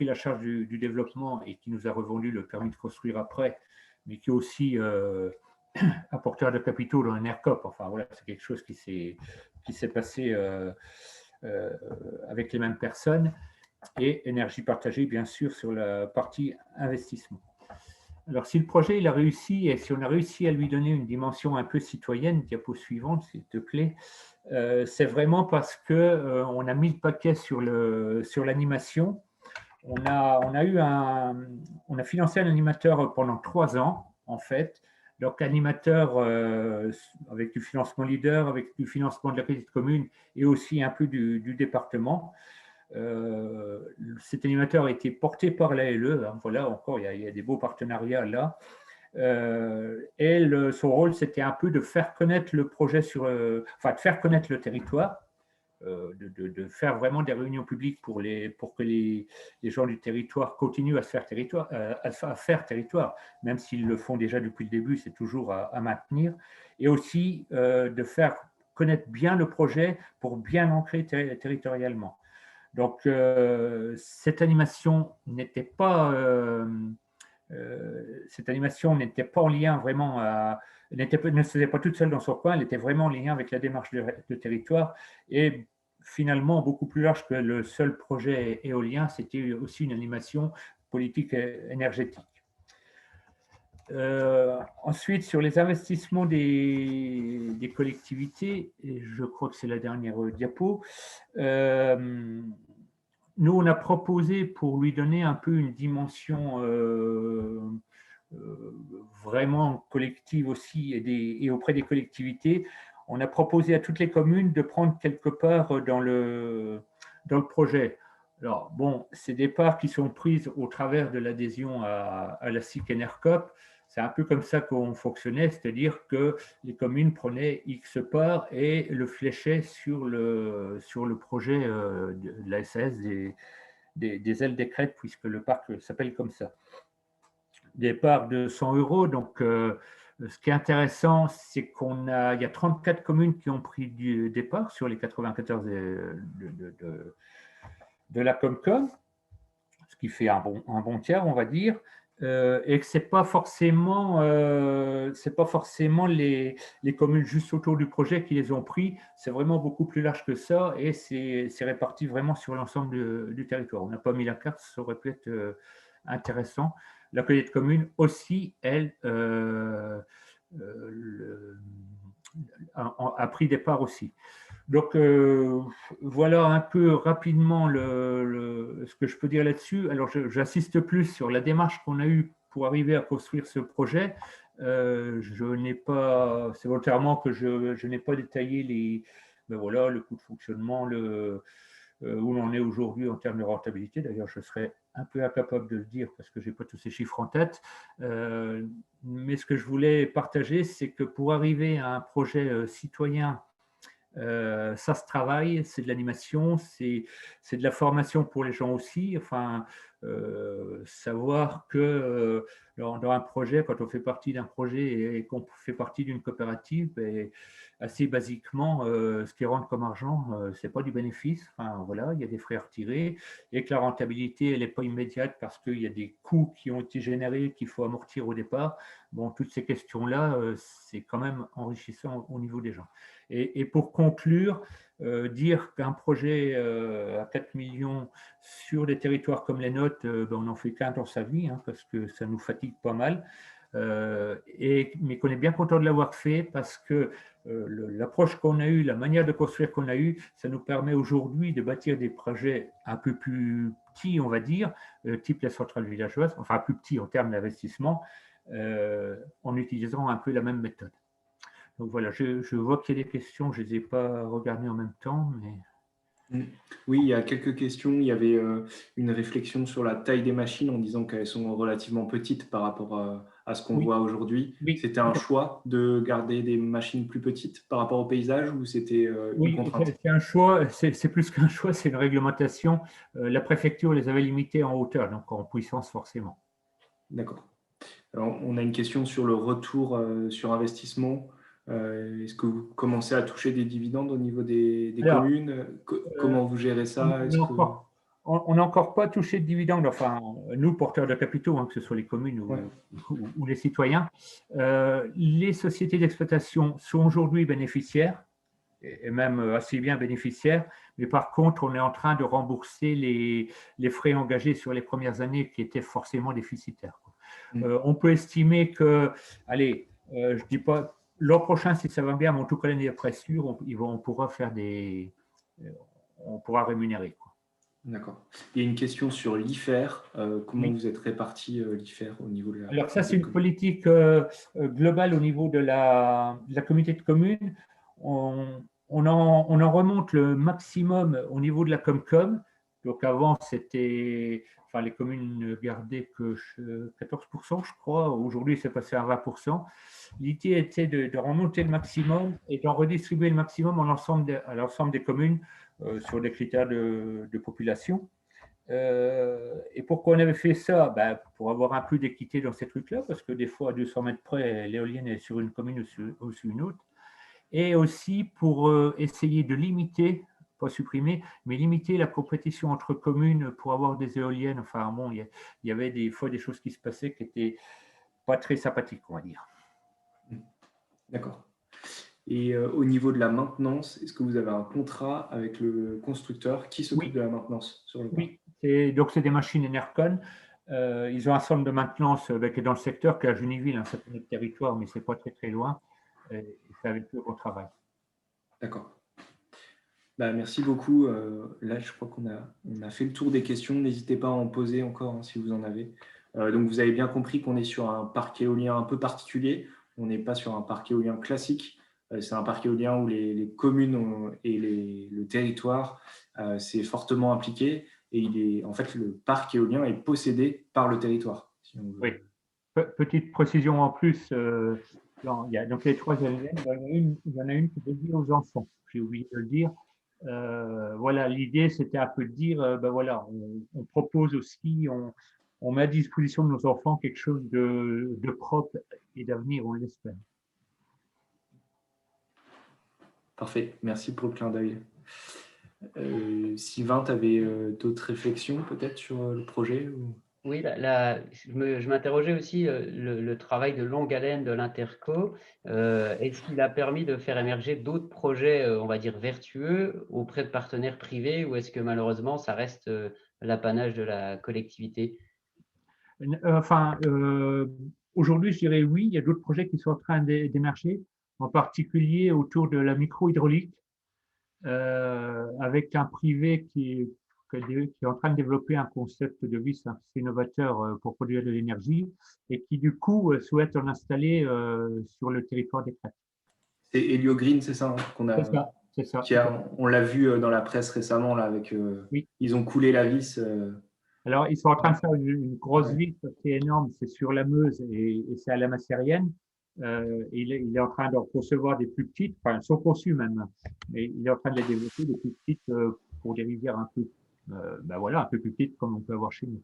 la charge du développement et qui nous a revendu le permis de construire après, mais qui est aussi apporteur de capitaux dans Enercop. Enfin voilà, c'est quelque chose qui s'est passé avec les mêmes personnes. Et énergie partagée, bien sûr, sur la partie investissement. Alors, si le projet il a réussi, et si on a réussi à lui donner une dimension un peu citoyenne, diapo suivante, s'il te plaît, c'est vraiment parce qu'on a mis le paquet sur l'animation. On a financé un animateur pendant 3 ans, en fait. Donc, animateur avec du financement leader, avec du financement de la petite commune et aussi un peu du département. Cet animateur a été porté par l'ALE, voilà, encore, il y a des beaux partenariats là. Et son rôle, c'était un peu de faire connaître le projet de faire connaître le territoire, de faire vraiment des réunions publiques pour que les gens du territoire continuent à faire territoire, même s'ils le font déjà depuis le début, c'est toujours à maintenir, et aussi de faire connaître bien le projet pour bien l'ancrer territorialement. Donc, cette animation n'était pas en lien vraiment ne se faisait pas toute seule dans son coin, elle était vraiment en lien avec la démarche de territoire et finalement beaucoup plus large que le seul projet éolien, c'était aussi une animation politique énergétique. Ensuite, sur les investissements des collectivités, et je crois que c'est la dernière diapo, nous, on a proposé pour lui donner un peu une dimension vraiment collective aussi et auprès des collectivités, on a proposé à toutes les communes de prendre quelque part dans le projet. Alors, bon, c'est des parts qui sont prises au travers de l'adhésion à la SIC ENERCOP. C'est un peu comme ça qu'on fonctionnait, c'est-à-dire que les communes prenaient X parts et le fléchaient sur le projet de la SAS des ailes des crêtes, puisque le parc s'appelle comme ça. Des parts de 100 €. Donc, ce qui est intéressant, c'est qu'il y a 34 communes qui ont pris des parts sur les 94 de la Comcom, ce qui fait un bon tiers, on va dire, et que ce n'est pas forcément, les communes juste autour du projet qui les ont pris, c'est vraiment beaucoup plus large que ça, et c'est réparti vraiment sur l'ensemble du territoire. On n'a pas mis la carte, ça aurait pu être intéressant. La communauté de communes aussi, elle, a pris des parts aussi. Donc, voilà un peu rapidement ce que je peux dire là-dessus. Alors, j'insiste plus sur la démarche qu'on a eue pour arriver à construire ce projet. Je n'ai pas, c'est volontairement que je n'ai pas détaillé voilà, le coût de fonctionnement, où l'on est aujourd'hui en termes de rentabilité. D'ailleurs, je serais un peu incapable de le dire parce que je n'ai pas tous ces chiffres en tête. Mais ce que je voulais partager, c'est que pour arriver à un projet citoyen, ça se travaille, c'est de l'animation, c'est de la formation pour les gens aussi. Enfin, savoir que dans un projet, quand on fait partie d'un projet et qu'on fait partie d'une coopérative, assez basiquement, ce qui rentre comme argent, c'est pas du bénéfice. Enfin, voilà, il y a des frais à retirer et que la rentabilité, elle n'est pas immédiate parce qu'il y a des coûts qui ont été générés qu'il faut amortir au départ. Bon, toutes ces questions-là, c'est quand même enrichissant au niveau des gens. Et pour conclure, dire qu'un projet à 4 millions sur des territoires comme les nôtres, on n'en fait qu'un dans sa vie, hein, parce que ça nous fatigue pas mal. Mais qu'on est bien content de l'avoir fait parce que l'approche qu'on a eue, la manière de construire qu'on a eue, ça nous permet aujourd'hui de bâtir des projets un peu plus petits, on va dire, type la centrale villageoise, enfin plus petits en termes d'investissement, en utilisant un peu la même méthode. Donc voilà, je vois qu'il y a des questions, je ne les ai pas regardées en même temps, mais… Oui, il y a quelques questions. Il y avait une réflexion sur la taille des machines en disant qu'elles sont relativement petites par rapport à ce qu'on voit aujourd'hui. Oui. C'était un choix de garder des machines plus petites par rapport au paysage ou c'était une contrainte? C'est un choix, c'est plus qu'un choix, c'est une réglementation. La préfecture les avait limitées en hauteur, donc en puissance forcément. D'accord. Alors, on a une question sur le retour sur investissement. Est-ce que vous commencez à toucher des dividendes au niveau des communes? Comment vous gérez ça? On n'a encore pas touché de dividendes, enfin, nous, porteurs de capitaux, hein, que ce soit les communes ou les citoyens. Les sociétés d'exploitation sont aujourd'hui bénéficiaires, et même assez bien bénéficiaires, mais par contre, on est en train de rembourser les frais engagés sur les premières années qui étaient forcément déficitaires. On peut estimer que, allez, je ne dis pas… L'an prochain, si ça va bien, mais en tout cas l'année après sûr, on pourra rémunérer. D'accord. Il y a une question sur l'IFER. Comment vous êtes réparti l'IFER au niveau de la… Alors ça, c'est une politique globale au niveau de la communauté de communes. On en remonte le maximum au niveau de la Comcom. Donc avant, c'était… Enfin, les communes ne gardaient que 14%, je crois. Aujourd'hui, c'est passé à 20%. L'idée était de remonter le maximum et d'en redistribuer le maximum à l'ensemble des communes sur des critères de population. Et pourquoi on avait fait ça? Pour avoir un peu d'équité dans ces trucs-là, parce que des fois, à 200 mètres près, l'éolienne est sur une commune ou sur une autre. Et aussi pour essayer de limiter, pas supprimer, mais limiter la compétition entre communes pour avoir des éoliennes. Enfin, bon, il y avait des fois des choses qui se passaient qui n'étaient pas très sympathiques, on va dire. D'accord. Et au niveau de la maintenance, est-ce que vous avez un contrat avec le constructeur qui s'occupe de la maintenance sur le parc? Oui, donc c'est des machines Enercon. Ils ont un centre de maintenance qui est dans le secteur, qui est à Juniville, un certain territoire, mais ce n'est pas très très loin. Et c'est avec eux qu'on travaille. D'accord. Bah, merci beaucoup. Là, je crois qu'on a fait le tour des questions. N'hésitez pas à en poser encore si vous en avez. Donc, vous avez bien compris qu'on est sur un parc éolien un peu particulier. On n'est pas sur un parc éolien classique. C'est un parc éolien où les communes et le territoire c'est fortement impliqué. Et en fait, le parc éolien est possédé par le territoire. Si on veut. Oui. Petite précision en plus, donc les 3 éoliennes, il y en a une qui est dédiée aux enfants. J'ai oublié de le dire. Voilà, l'idée, c'était un peu de dire, ben voilà, on propose aussi, on met à disposition de nos enfants quelque chose de propre et d'avenir, on l'espère. Parfait, merci pour le clin d'œil. Sylvain, tu avais d'autres réflexions peut-être sur le projet ou... Oui, je m'interrogeais aussi le travail de longue haleine de l'Interco. Est-ce qu'il a permis de faire émerger d'autres projets, on va dire, vertueux auprès de partenaires privés ou est-ce que malheureusement, ça reste l'apanage de la collectivité? Enfin, aujourd'hui, je dirais oui, il y a d'autres projets qui sont en train d'émerger, en particulier autour de la micro-hydraulique, avec un privé qui est en train de développer un concept de vis assez innovateur pour produire de l'énergie et qui, du coup, souhaite en installer sur le territoire des Crêtes. C'est Helio Green, c'est ça, hein, qu'on a. C'est ça. On l'a vu dans la presse récemment, là, avec. Oui. Ils ont coulé la vis. Alors, ils sont en train de faire une grosse vis qui est énorme, c'est sur la Meuse et c'est à la Macérienne. Il est en train de concevoir des plus petites, enfin, elles sont conçues même, mais il est en train de les développer des plus petites pour des rivières un peu, un peu plus petites comme on peut avoir chez nous.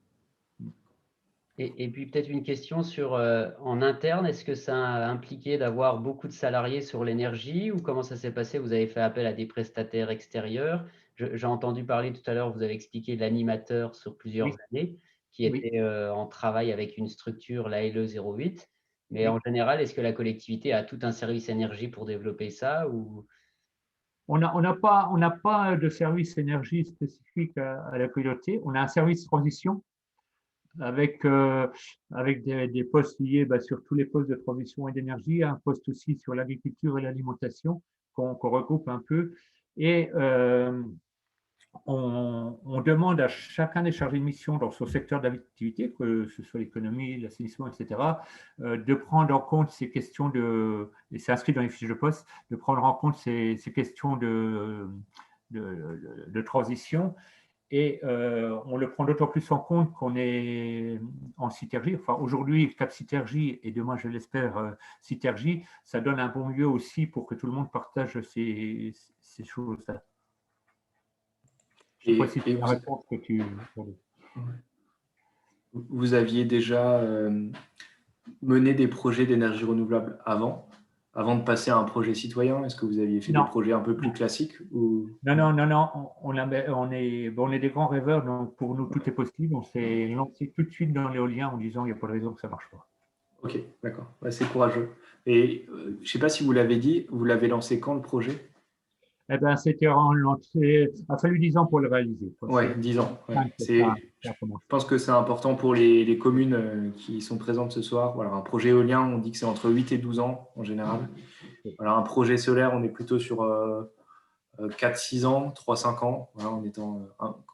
Et puis peut-être une question sur en interne, est-ce que ça a impliqué d'avoir beaucoup de salariés sur l'énergie ou comment ça s'est passé? Vous avez fait appel à des prestataires extérieurs. J'ai entendu parler tout à l'heure, vous avez expliqué l'animateur sur plusieurs années qui était en travail avec une structure, la LE 08. Mais en général, est-ce que la collectivité a tout un service énergie pour développer ça ou... On n'a pas de service énergie spécifique à la communauté. On a un service transition avec des postes liés sur tous les postes de transition et d'énergie, un poste aussi sur l'agriculture et l'alimentation qu'on regroupe un peu. Et on demande à chacun des chargés de mission dans son secteur d'activité, que ce soit l'économie, l'assainissement, etc., de prendre en compte ces questions et c'est inscrit dans les fiches de poste, de prendre en compte ces questions de transition. Et on le prend d'autant plus en compte qu'on est en Citergie. Enfin, aujourd'hui, Cap Citergie et demain, je l'espère, Citergie, ça donne un bon lieu aussi pour que tout le monde partage ces choses-là. Je ne sais pas si c'est la réponse que tu... Vous aviez déjà mené des projets d'énergie renouvelable avant de passer à un projet citoyen? Est-ce que vous aviez fait des projets un peu plus classiques ou... Non. On est des grands rêveurs, donc pour nous, tout est possible. On s'est lancé tout de suite dans l'éolien en disant qu'il n'y a pas de raison que ça ne marche pas. Ok, d'accord. C'est courageux. Et je ne sais pas si vous l'avez dit, vous l'avez lancé quand le projet? Eh bien, c'était lancé, il a fallu 10 ans pour le réaliser. Oui, 10 ans. Ouais. Je pense que c'est important pour les communes qui sont présentes ce soir. Voilà, un projet éolien, on dit que c'est entre 8 et 12 ans en général. Voilà, un projet solaire, on est plutôt sur 4-6 ans, 3-5 ans. Voilà,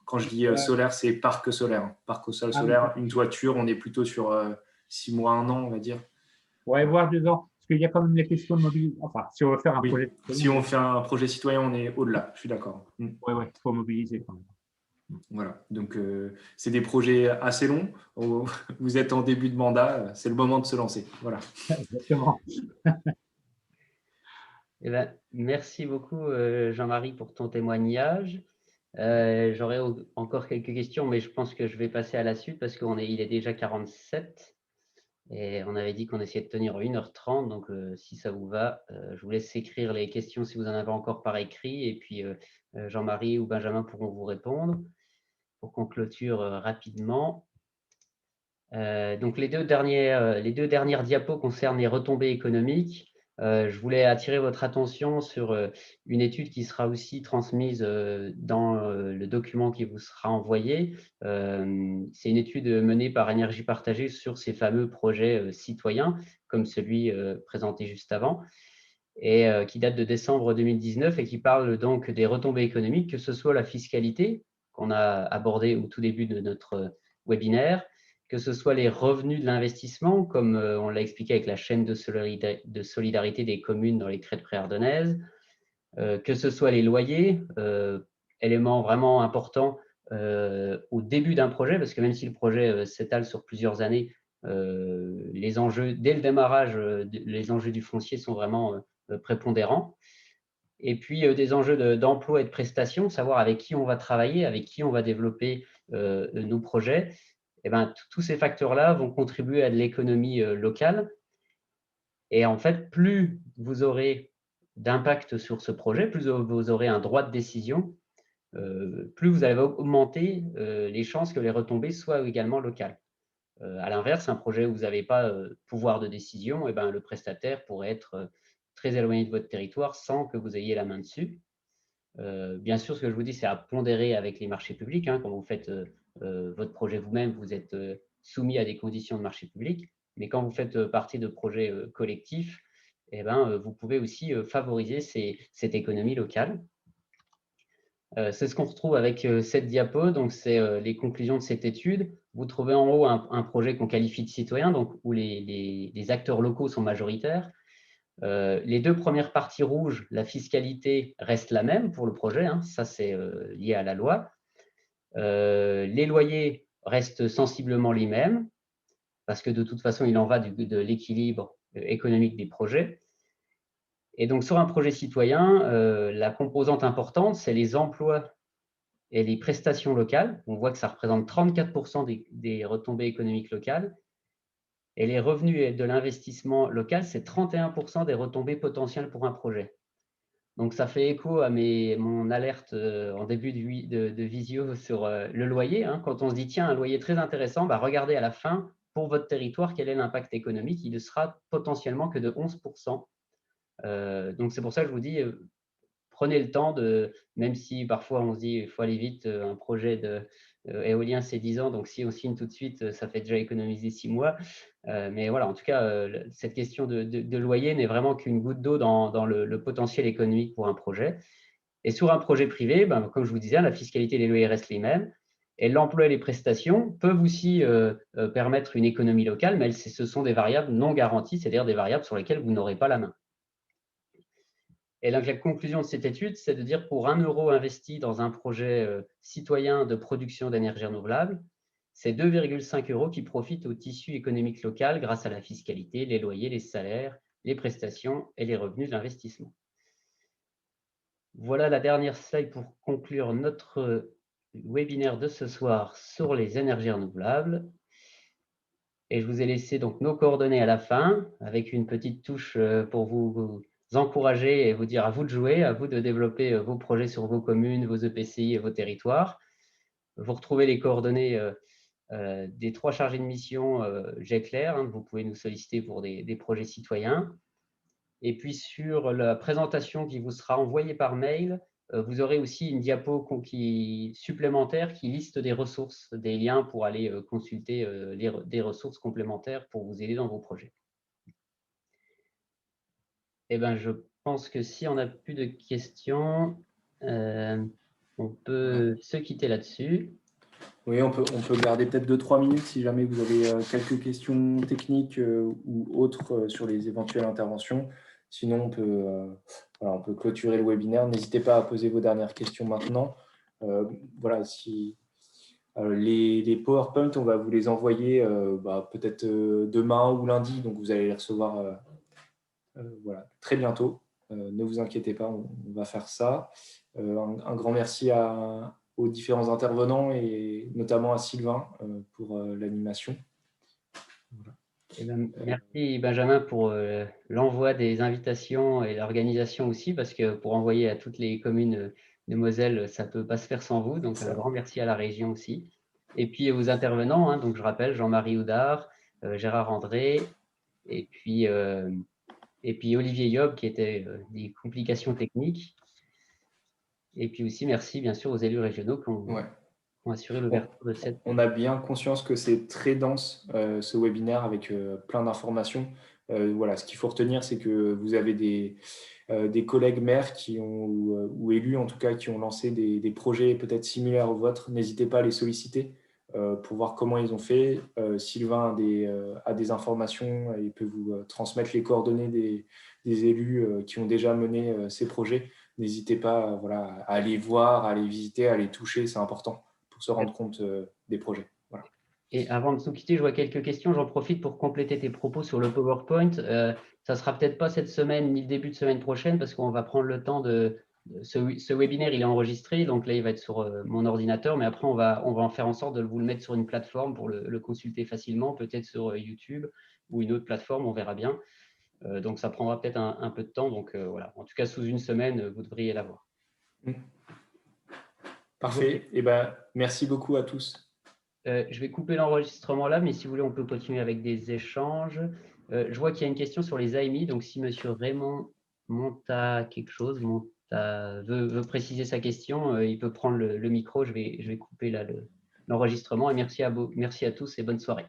quand je dis solaire, c'est parc solaire. Parc au sol solaire, une toiture, on est plutôt sur 6 mois, 1 an, on va dire. Ouais, voire 2 ans. Parce qu'il y a quand même les questions de mobilité. Enfin, si on veut faire un projet citoyen. Si on fait un projet citoyen, on est au-delà, je suis d'accord. Oui, il faut mobiliser quand même. Voilà, donc c'est des projets assez longs. Vous êtes en début de mandat, c'est le moment de se lancer. Voilà. Exactement. Eh ben, merci beaucoup, Jean-Marie, pour ton témoignage. J'aurais encore quelques questions, mais je pense que je vais passer à la suite parce qu'il est déjà 47 et on avait dit qu'on essayait de tenir 1h30. Donc, si ça vous va, je vous laisse écrire les questions si vous en avez encore par écrit et puis Jean-Marie ou Benjamin pourront vous répondre pour qu'on clôture rapidement. Donc, les deux dernières diapos concernent les retombées économiques. Je voulais attirer votre attention sur une étude qui sera aussi transmise dans le document qui vous sera envoyé. C'est une étude menée par Énergie Partagée sur ces fameux projets citoyens, comme celui présenté juste avant, et qui date de décembre 2019 et qui parle donc des retombées économiques, que ce soit la fiscalité, qu'on a abordée au tout début de notre webinaire, que ce soit les revenus de l'investissement, comme on l'a expliqué avec la chaîne de solidarité des communes dans les crêtes préardennaises, que ce soit les loyers, élément vraiment important au début d'un projet, parce que même si le projet s'étale sur plusieurs années, les enjeux, dès le démarrage, les enjeux du foncier sont vraiment prépondérants. Et puis des enjeux d'emploi et de prestations, savoir avec qui on va travailler, avec qui on va développer nos projets. Eh ben, tous ces facteurs-là vont contribuer à de l'économie locale. Et en fait, plus vous aurez d'impact sur ce projet, plus vous aurez un droit de décision, plus vous allez augmenter les chances que les retombées soient également locales. À l'inverse, un projet où vous n'avez pas pouvoir de décision, eh ben, le prestataire pourrait être très éloigné de votre territoire sans que vous ayez la main dessus. Bien sûr, ce que je vous dis, c'est à pondérer avec les marchés publics. Quand vous faites votre projet vous-même, vous êtes soumis à des conditions de marché public. Mais quand vous faites partie de projets collectifs, eh ben, vous pouvez aussi favoriser cette économie locale. C'est ce qu'on retrouve avec cette diapo. Donc, c'est les conclusions de cette étude. Vous trouvez en haut un projet qu'on qualifie de citoyen, donc où les acteurs locaux sont majoritaires. Les deux premières parties rouges, la fiscalité reste la même pour le projet, ça c'est lié à la loi. Les loyers restent sensiblement les mêmes, parce que de toute façon, il en va de l'équilibre économique des projets. Et donc, sur un projet citoyen, la composante importante, c'est les emplois et les prestations locales. On voit que ça représente 34% des retombées économiques locales. Et les revenus de l'investissement local, c'est 31% des retombées potentielles pour un projet. Donc, ça fait écho à mon alerte en début de visio sur le loyer. Quand on se dit, tiens, un loyer très intéressant, regardez à la fin, pour votre territoire, quel est l'impact économique. Il ne sera potentiellement que de 11%. Donc, c'est pour ça que je vous dis, prenez le temps même si parfois on se dit il faut aller vite, un projet éolien c'est 10 ans, donc si on signe tout de suite, ça fait déjà économiser 6 mois. Mais voilà, en tout cas, cette question de loyer n'est vraiment qu'une goutte d'eau dans le potentiel économique pour un projet. Et sur un projet privé, comme je vous disais, la fiscalité et les loyers restent les mêmes. Et l'emploi et les prestations peuvent aussi permettre une économie locale, mais ce sont des variables non garanties, c'est-à-dire des variables sur lesquelles vous n'aurez pas la main. Et donc, la conclusion de cette étude, c'est de dire pour 1 euro investi dans un projet citoyen de production d'énergie renouvelable, c'est 2,5 € qui profitent au tissu économique local grâce à la fiscalité, les loyers, les salaires, les prestations et les revenus de l'investissement. Voilà la dernière slide pour conclure notre webinaire de ce soir sur les énergies renouvelables. Et je vous ai laissé donc nos coordonnées à la fin avec une petite touche pour vous encourager et vous dire à vous de jouer, à vous de développer vos projets sur vos communes, vos EPCI et vos territoires. Vous retrouvez les coordonnées des 3 chargés de mission GECLAIR. Vous pouvez nous solliciter pour des projets citoyens. Et puis sur la présentation qui vous sera envoyée par mail, vous aurez aussi une diapo supplémentaire qui liste des ressources, des liens pour aller consulter des ressources complémentaires pour vous aider dans vos projets. Eh bien, je pense que si on n'a plus de questions, on peut se quitter là-dessus. Oui, on peut garder peut-être 2-3 minutes si jamais vous avez quelques questions techniques ou autres sur les éventuelles interventions. Sinon, on peut clôturer le webinaire. N'hésitez pas à poser vos dernières questions maintenant. Voilà, les PowerPoint, on va vous les envoyer peut-être demain ou lundi, donc vous allez les recevoir voilà, très bientôt. Ne vous inquiétez pas, on va faire ça. Un grand merci aux différents intervenants et notamment à Sylvain pour l'animation. Voilà. Merci Benjamin pour l'envoi des invitations et l'organisation aussi, parce que pour envoyer à toutes les communes de Moselle, ça ne peut pas se faire sans vous. Donc un grand merci à la région aussi. Et puis aux intervenants, donc je rappelle Jean-Marie Houdard, Gérard André, et puis Et puis Olivier Yob, qui était des complications techniques. Et puis aussi, merci bien sûr aux élus régionaux qui ont assuré l'ouverture de cette… On a bien conscience que c'est très dense, ce webinaire, avec plein d'informations. Voilà, ce qu'il faut retenir, c'est que vous avez des collègues maires ou élus, en tout cas, qui ont lancé des projets peut-être similaires aux vôtres. N'hésitez pas à les solliciter pour voir comment ils ont fait. Sylvain a des informations et peut vous transmettre les coordonnées des élus qui ont déjà mené ces projets. N'hésitez pas voilà, à aller voir, à aller visiter, à les toucher, c'est important pour se rendre compte des projets. Voilà. Et avant de nous quitter, je vois quelques questions. J'en profite pour compléter tes propos sur le PowerPoint. Ça ne sera peut-être pas cette semaine ni le début de semaine prochaine parce qu'on va prendre le temps de… Ce webinaire, il est enregistré, donc là, il va être sur mon ordinateur, mais après, on va en faire en sorte de vous le mettre sur une plateforme pour le consulter facilement, peut-être sur YouTube ou une autre plateforme, on verra bien. Donc, ça prendra peut-être un peu de temps. Donc, voilà. En tout cas, sous une semaine, vous devriez l'avoir. Parfait. Et ben, merci beaucoup à tous. Je vais couper l'enregistrement là, mais si vous voulez, on peut continuer avec des échanges. Je vois qu'il y a une question sur les AMI. Donc, si M. Raymond Monta quelque chose, veut préciser sa question, il peut prendre le micro. Je vais couper là l'enregistrement. Et merci à tous et bonne soirée.